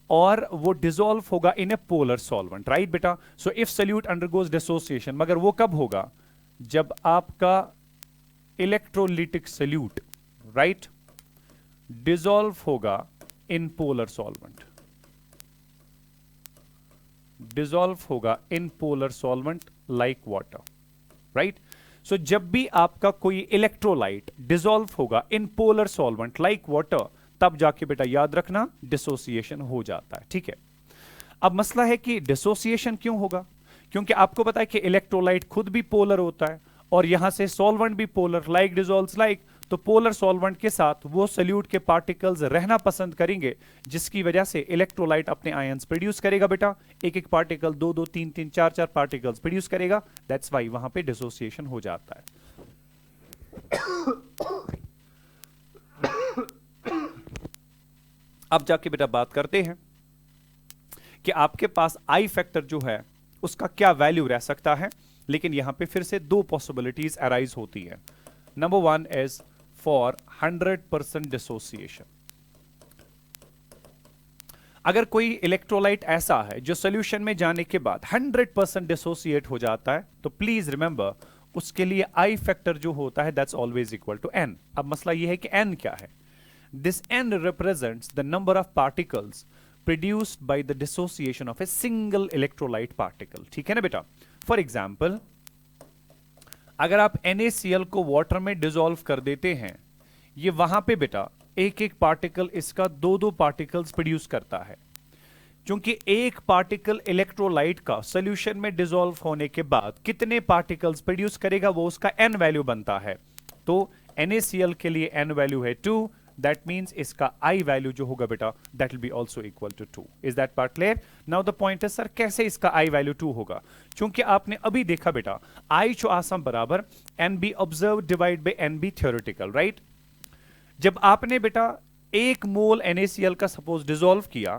और वो डिसॉल्व होगा in a polar solvent, right बेटा। So if solute undergoes dissociation, मगर वो कब होगा? जब आपका इलेक्ट्रोलिटिक सल्यूट, राइट, डिसॉल्व होगा इन पोलर सॉल्वेंट, डिसॉल्व होगा in polar solvent like water, right. So जब भी आपका कोई इलेक्ट्रोलाइट डिसॉल्व होगा in polar solvent like water, तब जाके बेटा याद रखना डिसोसिएशन हो जाता है, ठीक है। अब मसला है कि डिसोसिएशन क्यों होगा? क्योंकि आपको पता है कि इलेक्ट्रोलाइट खुद भी पोलर होता है और यहां से सॉल्वेंट भी पोलर, लाइक डिसॉल्व्स लाइक, तो पोलर सॉल्वेंट के साथ वो सल्यूट के पार्टिकल्स रहना पसंद करेंगे, जिसकी वजह से इलेक्ट्रोलाइट अपने आयंस प्रोड्यूस करेगा बेटा, एक एक पार्टिकल 2 2 3 3 4 4 पार्टिकल्स प्रोड्यूस करेगा, दैट्स व्हाई वहां पे डिसोसिएशन हो जाता है। अब जाके बेटा बात करते हैं कि आपके पास आई फैक्टर जो है उसका क्या वैल्यू रह सकता है, लेकिन यहां पे फिर से दो पॉसिबिलिटीज अराइज होती है। Number 1 is for 100% dissociation. अगर कोई इलेक्ट्रोलाइट ऐसा है जो सॉल्यूशन में जाने के बाद 100% डिसोसिएट हो जाता है, तो प्लीज रिमेंबर उसके लिए आई फैक्टर जो होता है that's always equal to n। अब मसला यह है कि n क्या है? This n represents the number of particles produced by the dissociation of a single electrolyte particle, ठीक है ना बेटा। फॉर एग्जाम्पल, अगर आप NaCl को वाटर में डिसॉल्व कर देते हैं, ये वहां पे बेटा एक एक पार्टिकल इसका 2 2 पार्टिकल्स प्रोड्यूस करता है। क्योंकि एक पार्टिकल इलेक्ट्रोलाइट का सॉल्यूशन में डिसॉल्व होने के बाद कितने पार्टिकल्स प्रोड्यूस करेगा वो उसका n वैल्यू बनता है। तो NaCl के लिए n वैल्यू है 2, that means इसका I वैल्यू जो होगा बेटा that will be also equal to 2। Is that part clear? Now the point is sir कैसे इसका I वैल्यू 2 होगा? क्योंकि आपने अभी देखा बेटा I जो आसम बराबर NB observed divide by NB theoretical, right? जब आपने बेटा 1 मोल NaCl का सपोज डिसॉल्व किया,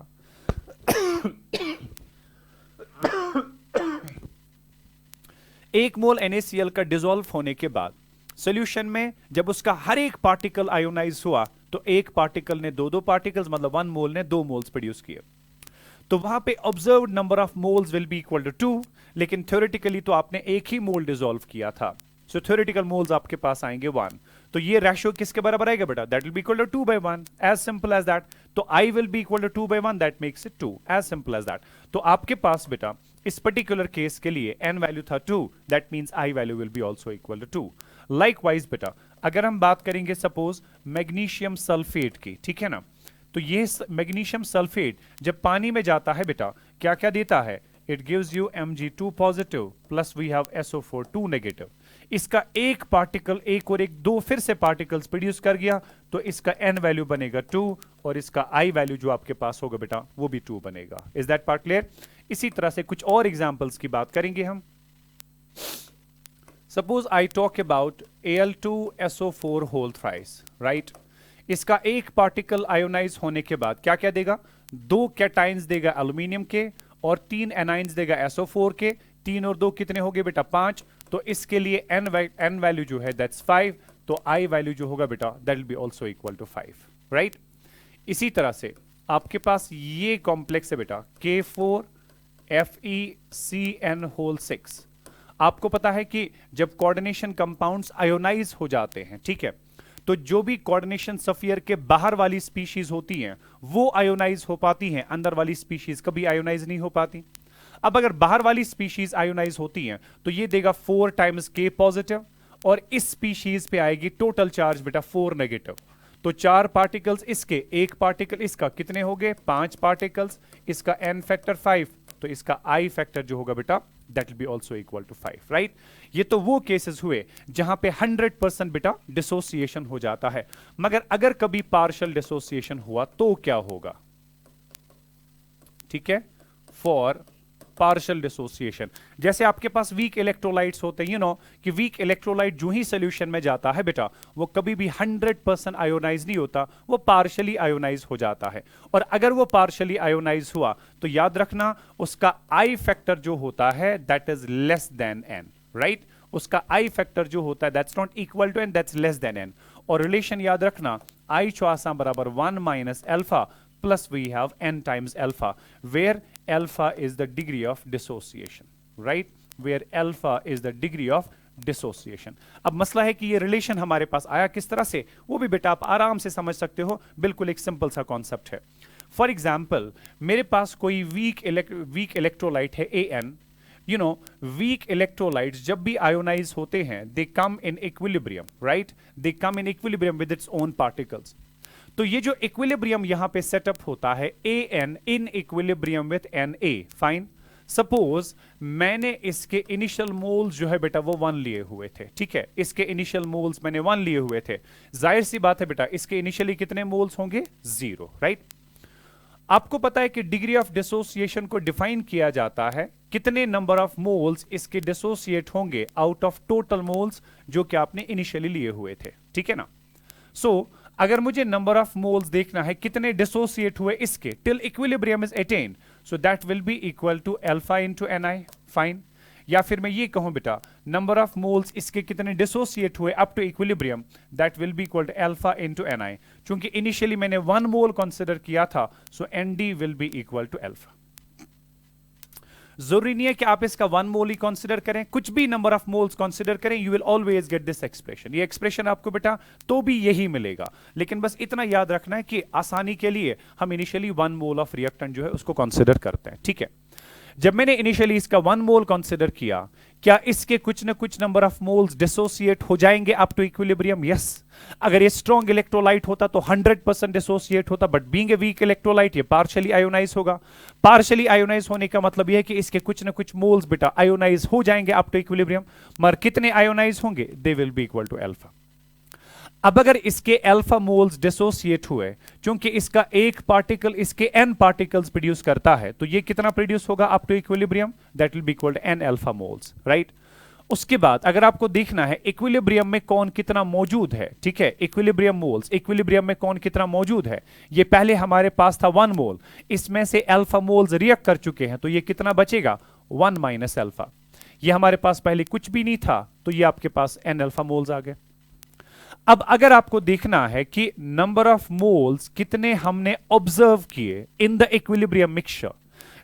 1 मोल NaCl का डिसॉल्व होने के बाद सॉल्यूशन में जब उसका हर एक पार्टिकल आयोनाइज हुआ, तो एक पार्टिकल ने 2 2 पार्टिकल्स, मतलब 1 मोल ने 2 मोल्स प्रोड्यूस किए, तो वहां पे observed number of moles will be equal to 2, लेकिन थ्योरेटिकली तो आपने एक ही मोल डिसॉल्व किया था, सो थ्योरेटिकल मोल्स आपके पास आएंगे 1। तो ये रेशियो किसके बराबर आएगा बेटा? That will be equal to 2/1, as simple as that. तो I will be equal to 2/1, that makes it 2, as simple as that. तो आपके पास बेटा इस पर्टिकुलर केस के लिए n वैल्यू था 2, that means i value will be also equal to 2। Likewise बेटा अगर हम बात करेंगे सपोज मैग्नीशियम सल्फेट की, ठीक है ना, तो ये मैग्नीशियम सल्फेट जब पानी में जाता है बेटा क्या क्या देता है? it gives you Mg2 positive plus we have SO4 2 negative. इसका एक पार्टिकल एक और एक दो फिर से पार्टिकल्स प्रोड्यूस कर गया, तो इसका n वैल्यू बनेगा 2 और इसका I वैल्यू जो आपके पास होगा बेटा वो भी 2 बनेगा. Is that part clear? इसी तरह से कुछ और एग्जांपल्स की बात करेंगे हम. Suppose I talk about Al2SO4 whole thrice, right. इसका एक पार्टिकल आयोनाइज होने के बाद क्या क्या देगा? 2 कैटाइंस देगा एल्यूमिनियम के और 3 एनाइंस देगा SO4 के. 3 और 2 कितने हो गए बेटा? 5. तो इसके लिए n वैल्यू जो है दैट्स 5, तो I वैल्यू जो होगा बेटा that will be also equal to 5, right. इसी तरह से आपके पास ये कॉम्प्लेक्स है बेटा K4FeCN होल 6. आपको पता है कि जब कोऑर्डिनेशन कंपाउंड्स आयोनाइज हो जाते हैं, ठीक है, तो जो भी कोऑर्डिनेशन स्फीयर के बाहर वाली स्पीशीज होती हैं वो आयोनाइज हो पाती हैं, अंदर वाली स्पीशीज कभी आयोनाइज नहीं हो पाती. अब अगर बाहर वाली स्पीशीज आयोनाइज होती हैं तो ये देगा 4 टाइम्स K पॉजिटिव और इस स्पीशीज पे आएगी टोटल चार्ज बेटा 4 नेगेटिव. तो 4 पार्टिकल्स इसके, एक पार्टिकल इसका, कितने हो गए? 5 पार्टिकल्स. इसका n फैक्टर 5, तो इसका I फैक्टर जो होगा बेटा that will be also equal to 5, right. ये तो वो केसेस हुए जहां पे 100% बेटा डिसोसिएशन हो जाता है. मगर अगर कभी पार्शियल डिसोसिएशन हुआ तो क्या होगा? ठीक है, फॉर पार्शियल डिसोसिएशन, जैसे आपके पास वीक इलेक्ट्रोलाइट्स होते हैं, यू नो कि वीक इलेक्ट्रोलाइट जो ही सोल्यूशन में जाता है बेटा वो कभी भी 100% आयोनाइज नहीं होता, वो पार्शियली आयोनाइज हो जाता है. और अगर वो पार्शियली आयोनाइज हुआ तो याद रखना उसका I फैक्टर जो होता है that is less than n, right. उसका I फैक्टर जो होता है that's not equal to n, that's less than n. और रिलेशन याद रखना I चौसा बराबर 1 minus alpha plus we have n times alpha, where alpha is the degree of dissociation, right, where alpha is the degree of dissociation. अब मसला है कि ये रिलेशन हमारे पास आया किस तरह से, वो भी बेटा आप आराम से समझ सकते हो, बिल्कुल एक सिंपल सा कॉन्सेप्ट है. फॉर एग्जाम्पल मेरे पास कोई वीक इलेक्ट्रोलाइट है An. You know weak electrolytes जब भी आयोनाइज होते हैं they come in equilibrium, right, they come in equilibrium with its own particles. तो ये जो इक्विलिब्रियम यहां पे सेटअप होता है An in equilibrium with Na, fine. Suppose मैंने इसके इनिशियल मोल्स जो है बेटा वो 1 लिए हुए थे, ठीक है, इसके इनिशियल मोल्स मैंने 1 लिए हुए थे. जाहिर सी बात है बेटा इसके इनिशियली कितने मोल्स होंगे? 0, राइट. आपको पता है कि डिग्री ऑफ डिसोसिएशन को डिफाइन किया जाता है कितने नंबर ऑफ मोल्स इसके डिसोसिएट होंगे आउट ऑफ टोटल मोल्स जो कि आपने इनिशियली लिए हुए थे, ठीक है ना. सो अगर मुझे नंबर ऑफ मोल्स देखना है कितने डिसोसिएट हुए इसके till equilibrium is attained, so that will be equal to alpha into Ni, fine. या फिर मैं ये कहूं बेटा नंबर ऑफ मोल्स इसके कितने डिसोसिएट हुए up to equilibrium, that will be equal to alpha into Ni. चूंकि इनिशियली मैंने 1 मोल कंसीडर किया था, so Nd will be equal to alpha. जरूरी नहीं है कि आप इसका 1 मोल ही कंसीडर करें, कुछ भी नंबर ऑफ मोल्स कंसीडर करें, you will always get this expression. ये एक्सप्रेशन आपको बेटा तो भी यही मिलेगा, लेकिन बस इतना याद रखना है कि आसानी के लिए हम इनिशियली 1 मोल ऑफ रिएक्टेंट जो है उसको कंसीडर करते हैं, ठीक है. जब मैंने इनिशियली इसका 1 मोल कंसीडर किया, क्या इसके कुछ ना कुछ नंबर ऑफ मोल्स डिसोसिएट हो जाएंगे अप टू इक्विलिब्रियम? यस. अगर ये स्ट्रॉन्ग इलेक्ट्रोलाइट होता तो 100% डिसोसिएट होता, but being a weak electrolyte ये पार्शियली आयोनाइज होगा. पार्शियली आयोनाइज होने का मतलब यह है कि इसके कुछ ना कुछ मोल्स बेटा आयोनाइज हो जाएंगे अप टू इक्विलिब्रियम, मगर कितने आयोनाइज होंगे? They will be equal to alpha. अब अगर इसके अल्फा मोल्स डिसोसिएट हुए, क्योंकि इसका एक पार्टिकल इसके n पार्टिकल्स प्रोड्यूस करता है, तो ये कितना प्रोड्यूस होगा up to equilibrium? That will be equal to n alpha moles, right. उसके बाद अगर आपको देखना है इक्विलिब्रियम में कौन कितना मौजूद है, ठीक है, इक्विलिब्रियम मोल्स इक्विलिब्रियम में कौन कितना मौजूद है, ये पहले हमारे पास था 1 मोल, इसमें से अल्फा मोल्स रिएक्ट कर चुके हैं, तो ये कितना बचेगा? 1 माइनस अल्फा. ये हमारे पास पहले कुछ भी नहीं था, तो ये आपके पास n अल्फा मोल्स आ गए. अब अगर आपको देखना है कि नंबर ऑफ मोल्स कितने हमने ऑब्जर्व किए in the equilibrium mixture,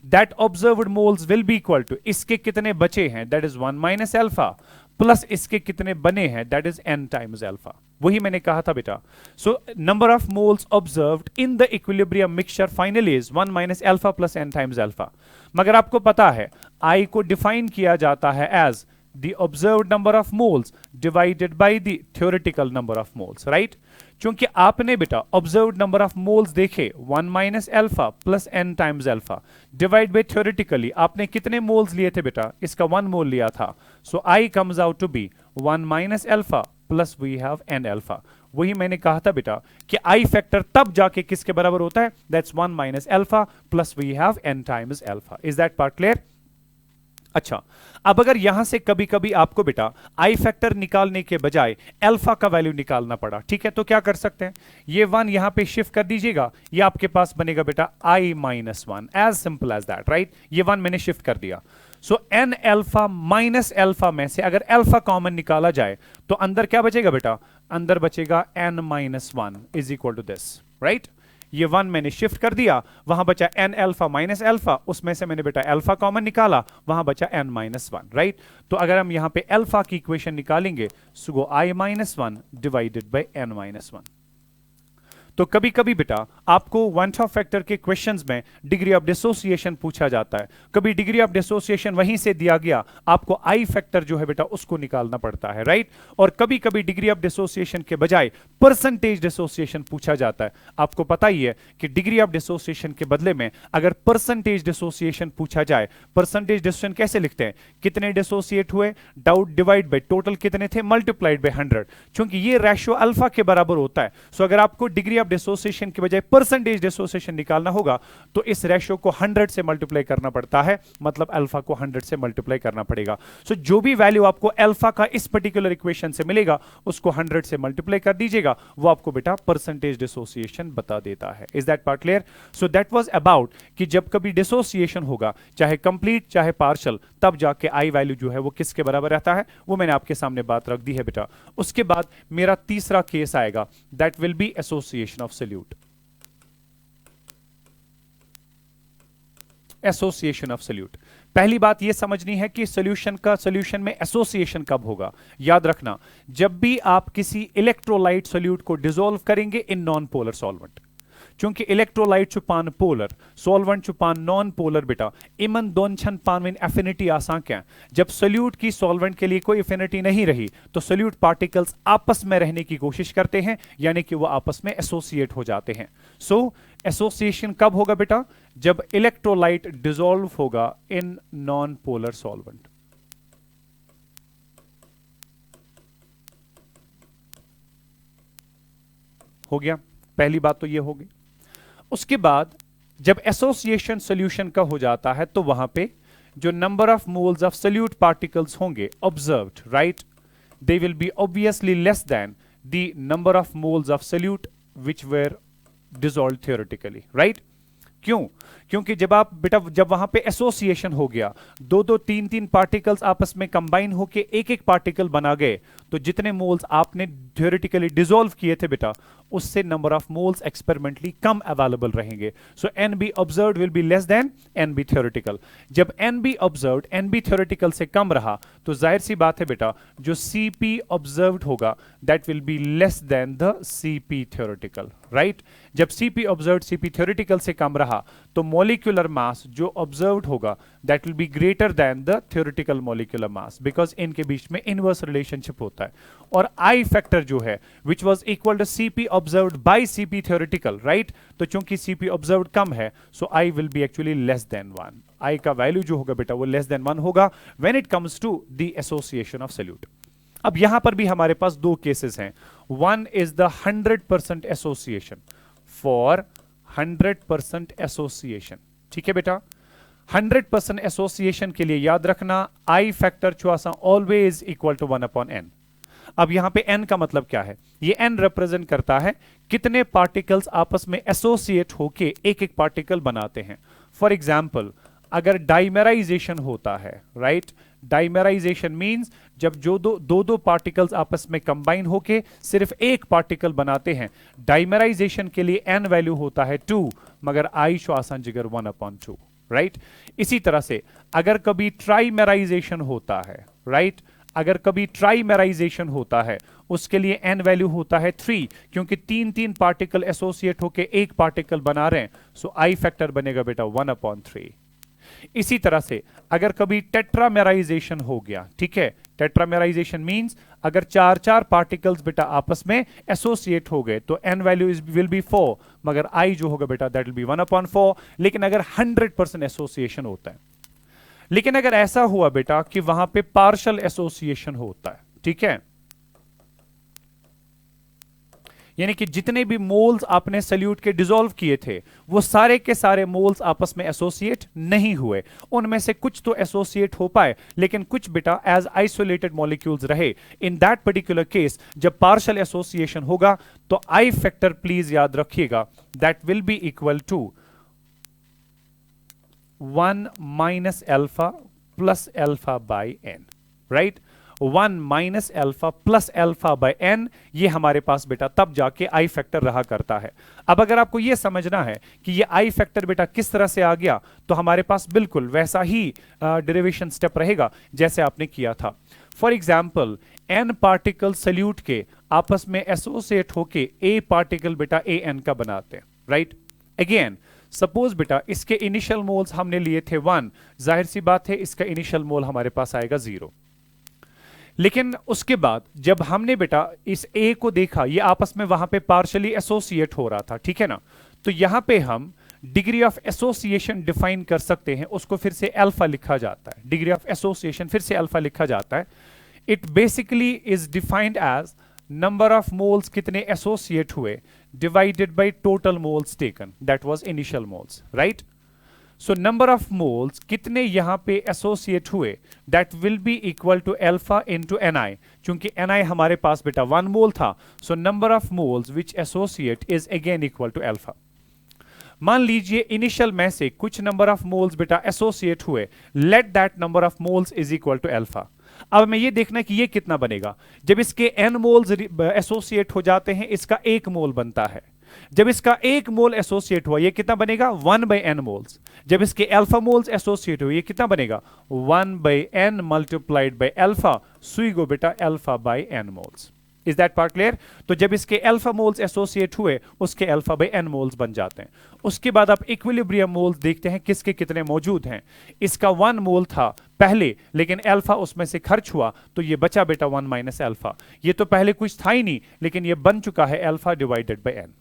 that observed moles will be equal to इसके कितने बचे हैं that is 1 minus alpha plus इसके कितने बने हैं that is n times alpha. वही मैंने कहा था बेटा. So number of moles observed in the equilibrium mixture finally is 1 minus alpha plus n times alpha. मगर आपको पता है I को डिफाइन किया जाता है as the observed number of moles divided by the theoretical number of moles, right? क्योंकि आपने बेटा observed number of moles देखे 1 minus alpha plus n times alpha divide by theoretically आपने कितने moles लिए थे बेटा? इसका 1 mole लिया था, so I comes out to be 1 minus alpha plus we have n alpha. वही मैंने कहा था बेटा कि I फैक्टर तब जाके किसके बराबर होता है? That's 1 minus alpha plus we have n times alpha. Is that part clear? अच्छा, अब अगर यहां से कभी कभी आपको बेटा आई फैक्टर निकालने के बजाय अल्फा का वैल्यू निकालना पड़ा, ठीक है, तो क्या कर सकते हैं? ये 1 यहां पे शिफ्ट कर दीजिएगा, ये आपके पास बनेगा बेटा I minus 1, as simple as that, right? ये 1 मैंने शिफ्ट कर दिया, so N alpha minus alpha में से अगर अल्फा कॉमन निकाला जाए तो अंदर क्या बचेगा बेटा? अंदर बचेगा n minus 1 is equal to this, right? ये 1 मैंने शिफ्ट कर दिया, वहां बचा एन अल्फा माइनस अल्फा, उसमें से मैंने बेटा अल्फा कॉमन निकाला, वहां बचा एन माइनस 1, राइट? तो अगर हम यहां पे अल्फा की इक्वेशन निकालेंगे, so i minus 1 divided by n minus 1। तो कभी कभी बेटा आपको वन टॉप फैक्टर के क्वेश्चंस में डिग्री ऑफ डिसोसिएशन पूछा जाता है, कभी डिग्री ऑफ डिसोसिएशन वहीं से दिया गया, आपको आई फैक्टर जो है बेटा उसको निकालना पड़ता है, राइट? और कभी कभी डिग्री ऑफ डिसोसिएशन के बजाय परसेंटेज डिसोसिएशन पूछा जाता है। आपको पता ही है कि डिग्री ऑफ डिसोसिएशन के बदले में अगर परसेंटेज डिसोसिएशन पूछा जाए, परसेंटेज डिसोसिएशन कैसे लिखते हैं? कितने डिसोसिएट हुए, डाउट डिवाइड बाय टोटल कितने थे, मल्टीप्लाइड बाय 100, क्योंकि ये रेशियो अल्फा के बराबर होता है। सो अगर आपको डिग्री डिसोसिएशन के बजाय परसेंटेज डिसोसिएशन निकालना होगा तो इस रेशियो को 100 से मल्टीप्लाई करना पड़ता है, मतलब अल्फा को 100 से मल्टीप्लाई करना पड़ेगा। सो जो भी वैल्यू आपको अल्फा का इस पर्टिकुलर इक्वेशन से मिलेगा उसको 100 से मल्टीप्लाई कर दीजिएगा, वो आपको बेटा परसेंटेज डिसोसिएशन बता देता है। Is that part clear? So that was about कि जब कभी डिसोसिएशन होगा, चाहे कंप्लीट चाहे पार्शियल, तब जाके आई वैल्यू जो है वो किसके बराबर रहता है, वो मैंने आपके सामने बात रख दी है बेटा। उसके बाद मेरा तीसरा केस आएगा, that will B association of solute. Association of solute, पहली बात यह समझनी है कि सॉल्यूशन में एसोसिएशन कब होगा। याद रखना, जब भी आप किसी इलेक्ट्रोलाइट सॉल्यूट को डिसॉल्व करेंगे इन नॉन पोलर सॉल्वेंट, क्योंकि इलेक्ट्रोलाइट छु पान पोलर, सॉल्वेंट छु पान नॉन पोलर बेटा, इमन दोन छन पानवेन एफिनिटी आसान क्या? जब सॉल्यूट की सॉल्वेंट के लिए कोई एफिनिटी नहीं रही तो सॉल्यूट पार्टिकल्स आपस में रहने की कोशिश करते हैं, यानी कि वो आपस में एसोसिएट हो जाते हैं। सो एसोसिएशन कब होगा बेटा? जब इलेक्ट्रोलाइट डिसॉल्व होगा इन नॉन पोलर सॉल्वेंट। हो गया, पहली बात तो ये होगी। उसके बाद जब एसोसिएशन सॉल्यूशन का हो जाता है तो वहां पे जो number of moles of solute particles होंगे observed, right, they will be obviously less than the number of moles of solute which were dissolved theoretically, right? क्यों? क्योंकि जब वहां पे एसोसिएशन हो गया, दो तीन तीन पार्टिकल्स आपस में कंबाइन होके एक एक पार्टिकल बना गए, तो जितने मोल्स आपने थ्योरेटिकली डिसॉल्व किए थे बेटा, उससे नंबर ऑफ मोल्स एक्सपेरिमेंटली कम अवेलेबल रहेंगे। So N B observed will be less than N B theoretical. जब N B observed N B theoretical से कम रहा तो जाहिर सी बात है बेटा, जो सी पी ऑब्जर्व्ड होगा that will be less than the C P theoretical, right? जब C P observed C P theoretical से कम रहा तो मॉलिक्यूलर मास जो ऑब्जर्व्ड होगा that will be greater than the theoretical molecular mass, because इनके बीच में इनवर्स रिलेशनशिप होता है। और आई फैक्टर जो है which was equal to CP observed by CP theoretical, right? तो चूंकि सीपी ऑब्जर्व्ड कम है so I will be actually less than 1। I का वैल्यू जो होगा बेटा वो लेस देन 1 होगा when it comes to the association of solute. अब यहां पर भी हमारे पास दो केसेस हैं। One is the 100% association, for 100% association, ठीक है बेटा? 100% एसोसिएशन के लिए याद रखना आई फैक्टर चुआसा always equal to 1 upon N. अब यहां पे n का मतलब क्या है? ये n रिप्रेजेंट करता है कितने पार्टिकल्स आपस में एसोसिएट होके एक एक पार्टिकल बनाते हैं। फॉर एग्जाम्पल, अगर डाइमेराइजेशन होता है, राइट, डाइमेराइजेशन मींस जब जो दो पार्टिकल्स आपस में कंबाइन होके सिर्फ एक पार्टिकल बनाते हैं, डाइमेराइजेशन के लिए n वैल्यू होता है 2, मगर आई श्वासन जिगर 1/2, राइट? इसी तरह से अगर कभी ट्राइमेराइजेशन होता है, राइट, अगर कभी ट्राइमेराइजेशन होता है उसके लिए n वैल्यू होता है 3, क्योंकि तीन तीन पार्टिकल एसोसिएट होके एक पार्टिकल बना रहे हैं, सो आई फैक्टर बनेगा बेटा 1/3। इसी तरह से अगर कभी टेट्रामेराइजेशन हो गया, ठीक है, टेट्रामेराइजेशन मींस अगर चार चार पार्टिकल्स बेटा आपस में एसोसिएट हो गए तो n वैल्यू विल बी 4, मगर i जो होगा बेटा दैट विल बी 1/4। लेकिन अगर 100% एसोसिएशन होता है, लेकिन अगर ऐसा हुआ बेटा कि वहां पे पार्शियल एसोसिएशन होता है, ठीक है, यानी कि जितने भी मोल्स आपने सल्यूट के डिसॉल्व किए थे वो सारे के सारे मोल्स आपस में एसोसिएट नहीं हुए, उनमें से कुछ तो एसोसिएट हो पाए लेकिन कुछ बेटा एज आइसोलेटेड मॉलिक्यूल्स रहे। इन दैट पर्टिकुलर केस जब पार्शियल एसोसिएशन होगा तो आई फैक्टर प्लीज याद रखिएगा that will be equal to 1 minus alpha plus alpha by n, right. 1 minus alpha plus alpha by n, ये हमारे पास बेटा तब जाके आई फैक्टर रहा करता है। अब अगर आपको ये समझना है कि ये आई फैक्टर बेटा किस तरह से आ गया, तो हमारे पास बिल्कुल वैसा ही डेरिवेशन स्टेप रहेगा जैसे आपने किया था। For example n particle solute के आपस में एसोसिएट होके ए पार्टिकल बेटा ए एन का बनाते हैं, राइट। अगेन सपोज बेटा इसके इनिशियल मोल्स हमने लिए थे 1, जाहिर सी बात है इसका इनिशियल मोल हमारे पास आएगा 0। लेकिन उसके बाद जब हमने बेटा इस ए को देखा, ये आपस में वहां पे पार्शियली एसोसिएट हो रहा था, ठीक है ना, तो यहां पे हम डिग्री ऑफ एसोसिएशन डिफाइन कर सकते हैं, उसको फिर से अल्फा लिखा जाता है। डिग्री ऑफ एसोसिएशन फिर से अल्फा लिखा जाता है। It basically is defined as number of moles कितने एसोसिएट हुए divided by total moles taken, that was initial moles, right. So number of moles कितने यहां पे एसोसिएट हुए that will be equal to alpha into ni, चूंकि ni हमारे पास बेटा 1 मोल था, so number of moles which associate is again equal to alpha. मान लीजिए इनिशियल में से कुछ नंबर ऑफ मोल्स बेटा एसोसिएट हुए, let that number of moles is equal to alpha. अब मैं ये देखना कि ये कितना बनेगा। जब इसके n मोल्स एसोसिएट हो जाते हैं इसका 1 मोल बनता है। जब इसका 1 मोल एसोसिएट हुआ ये कितना बनेगा 1/n मोल्स। जब इसके अल्फा मोल्स एसोसिएट हुए ये कितना बनेगा 1/n मल्टीप्लाइड बाय अल्फा, सुई गो बेटा alpha by n moles. Is that part clear? तो जब इसके अल्फा मोल्स एसोसिएट हुए उसके अल्फा बाय n मोल्स बन जाते हैं। उसके बाद आप इक्विलिब्रियम मोल्स देखते हैं किसके कितने मौजूद हैं। इसका 1 मोल था पहले, लेकिन अल्फा उसमें से खर्च हुआ तो ये बचा बेटा 1 माइनस अल्फा। ये तो पहले कुछ था ही नहीं, लेकिन ये बन चुका है अल्फा डिवाइडेड बाय n।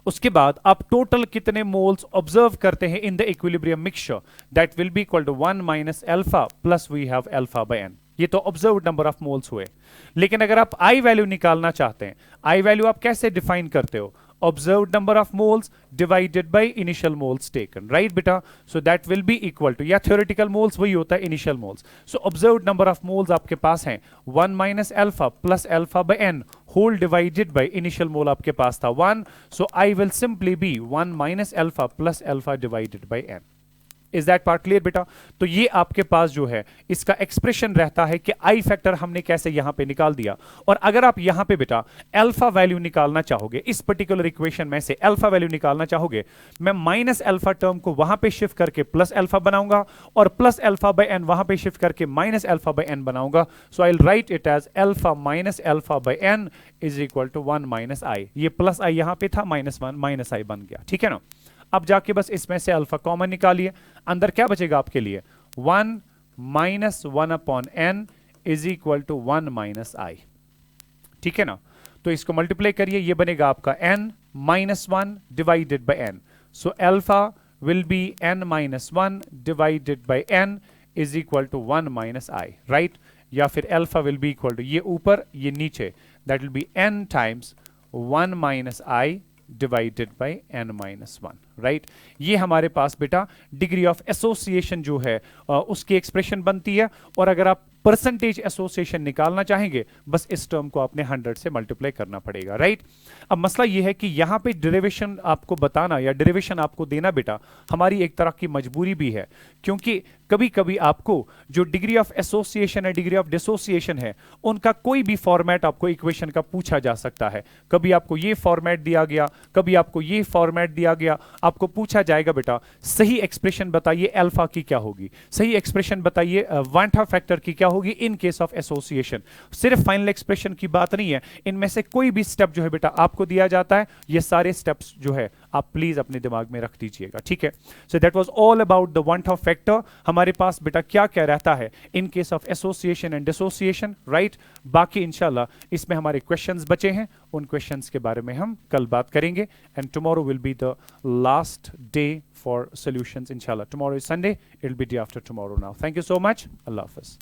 उसके बाद आप टोटल कितने मोल्स ऑब्जर्व करते हैं in the equilibrium mixture, that will be equal to 1 minus alpha plus we have alpha by n। ये तो ऑब्जर्व्ड नंबर ऑफ मोल्स हुए। लेकिन अगर आप आई वैल्यू निकालना चाहते हैं, आई वैल्यू आप कैसे डिफाइन करते हो? Observed number of moles divided by initial moles taken, right बेटा। So that will be equal to, या थ्योरेटिकल मोल्स वही होता है initial moles. So observed number of moles आपके पास हैं 1 minus alpha plus alpha by n whole divided by initial mole आपके पास था 1। So I will simply be 1 minus alpha plus alpha divided by n। Is that part clear बेटा? तो ये आपके पास जो है इसका एक्सप्रेशन रहता है कि आई फैक्टर हमने कैसे यहां पे निकाल दिया। और अगर आप यहां पे बेटा अल्फा वैल्यू निकालना चाहोगे, इस पर्टिकुलर इक्वेशन में से अल्फा वैल्यू निकालना चाहोगे, मैं माइनस अल्फा टर्म को वहां पे शिफ्ट करके प्लस अल्फा बनाऊंगा और प्लस अल्फा बाय एन वहां पे शिफ्ट करके माइनस अल्फा बाय एन बनाऊंगा। So I will write it as alpha minus alpha by N is equal to 1 minus I. ये प्लस आई यहां पे था, माइनस 1 माइनस आई बन गया, ठीक है ना। अब जाके बस इसमें से अल्फा कॉमन निकालिए, अंदर क्या बचेगा आपके लिए 1 minus 1 upon n is equal to 1 minus I, ठीक है ना। तो इसको मल्टीप्लाई करिए, ये बनेगा आपका n minus 1 divided by n। So alpha will be n minus 1 divided by n is equal to 1 minus i, right. या फिर alpha will be equal to ये ऊपर ये नीचे, that will be n times 1 minus i divided by n minus 1, राइट। ये हमारे पास बेटा डिग्री ऑफ एसोसिएशन जो है उसकी एक्सप्रेशन बनती है। और अगर आप परसेंटेज एसोसिएशन निकालना चाहेंगे बस इस टर्म को आपने 100 से मल्टीप्लाई करना पड़ेगा, राइट। अब मसला यह है कि यहां पे डेरिवेशन आपको बताना या डेरिवेशन आपको देना बेटा हमारी एक तरह की मजबूरी भी है, क्योंकि कभी कभी आपको जो डिग्री ऑफ एसोसिएशन है, डिग्री ऑफ डिसोसिएशन है, उनका कोई भी फॉर्मेट आपको इक्वेशन का पूछा जा सकता है। कभी आपको ये फॉर्मेट दिया गया, कभी आपको ये फॉर्मेट दिया गया, आपको पूछा जाएगा बेटा सही एक्सप्रेशन बताइए अल्फा की क्या होगी, सही एक्सप्रेशन बताइए वांटा फैक्टर की क्या होगी इन केस ऑफ एसोसिएशन। सिर्फ फाइनल एक्सप्रेशन की बात नहीं है, इनमें से कोई भी स्टेप जो है बेटा आपको दिया जाता है, ये सारे स्टेप्स जो है आप प्लीज अपने दिमाग में रख दीजिएगा, ठीक है। सो that was all about the one Hoff factor. हमारे पास बेटा क्या क्या रहता है in case of association and dissociation, right. बाकी इंशाल्लाह इसमें हमारे क्वेश्चंस बचे हैं, उन क्वेश्चंस के बारे में हम कल बात करेंगे। And tomorrow will be the last day for solutions इंशाल्लाह। Tomorrow is Sunday, it will be day after tomorrow now. Thank you so much, अल्लाह हाफिज।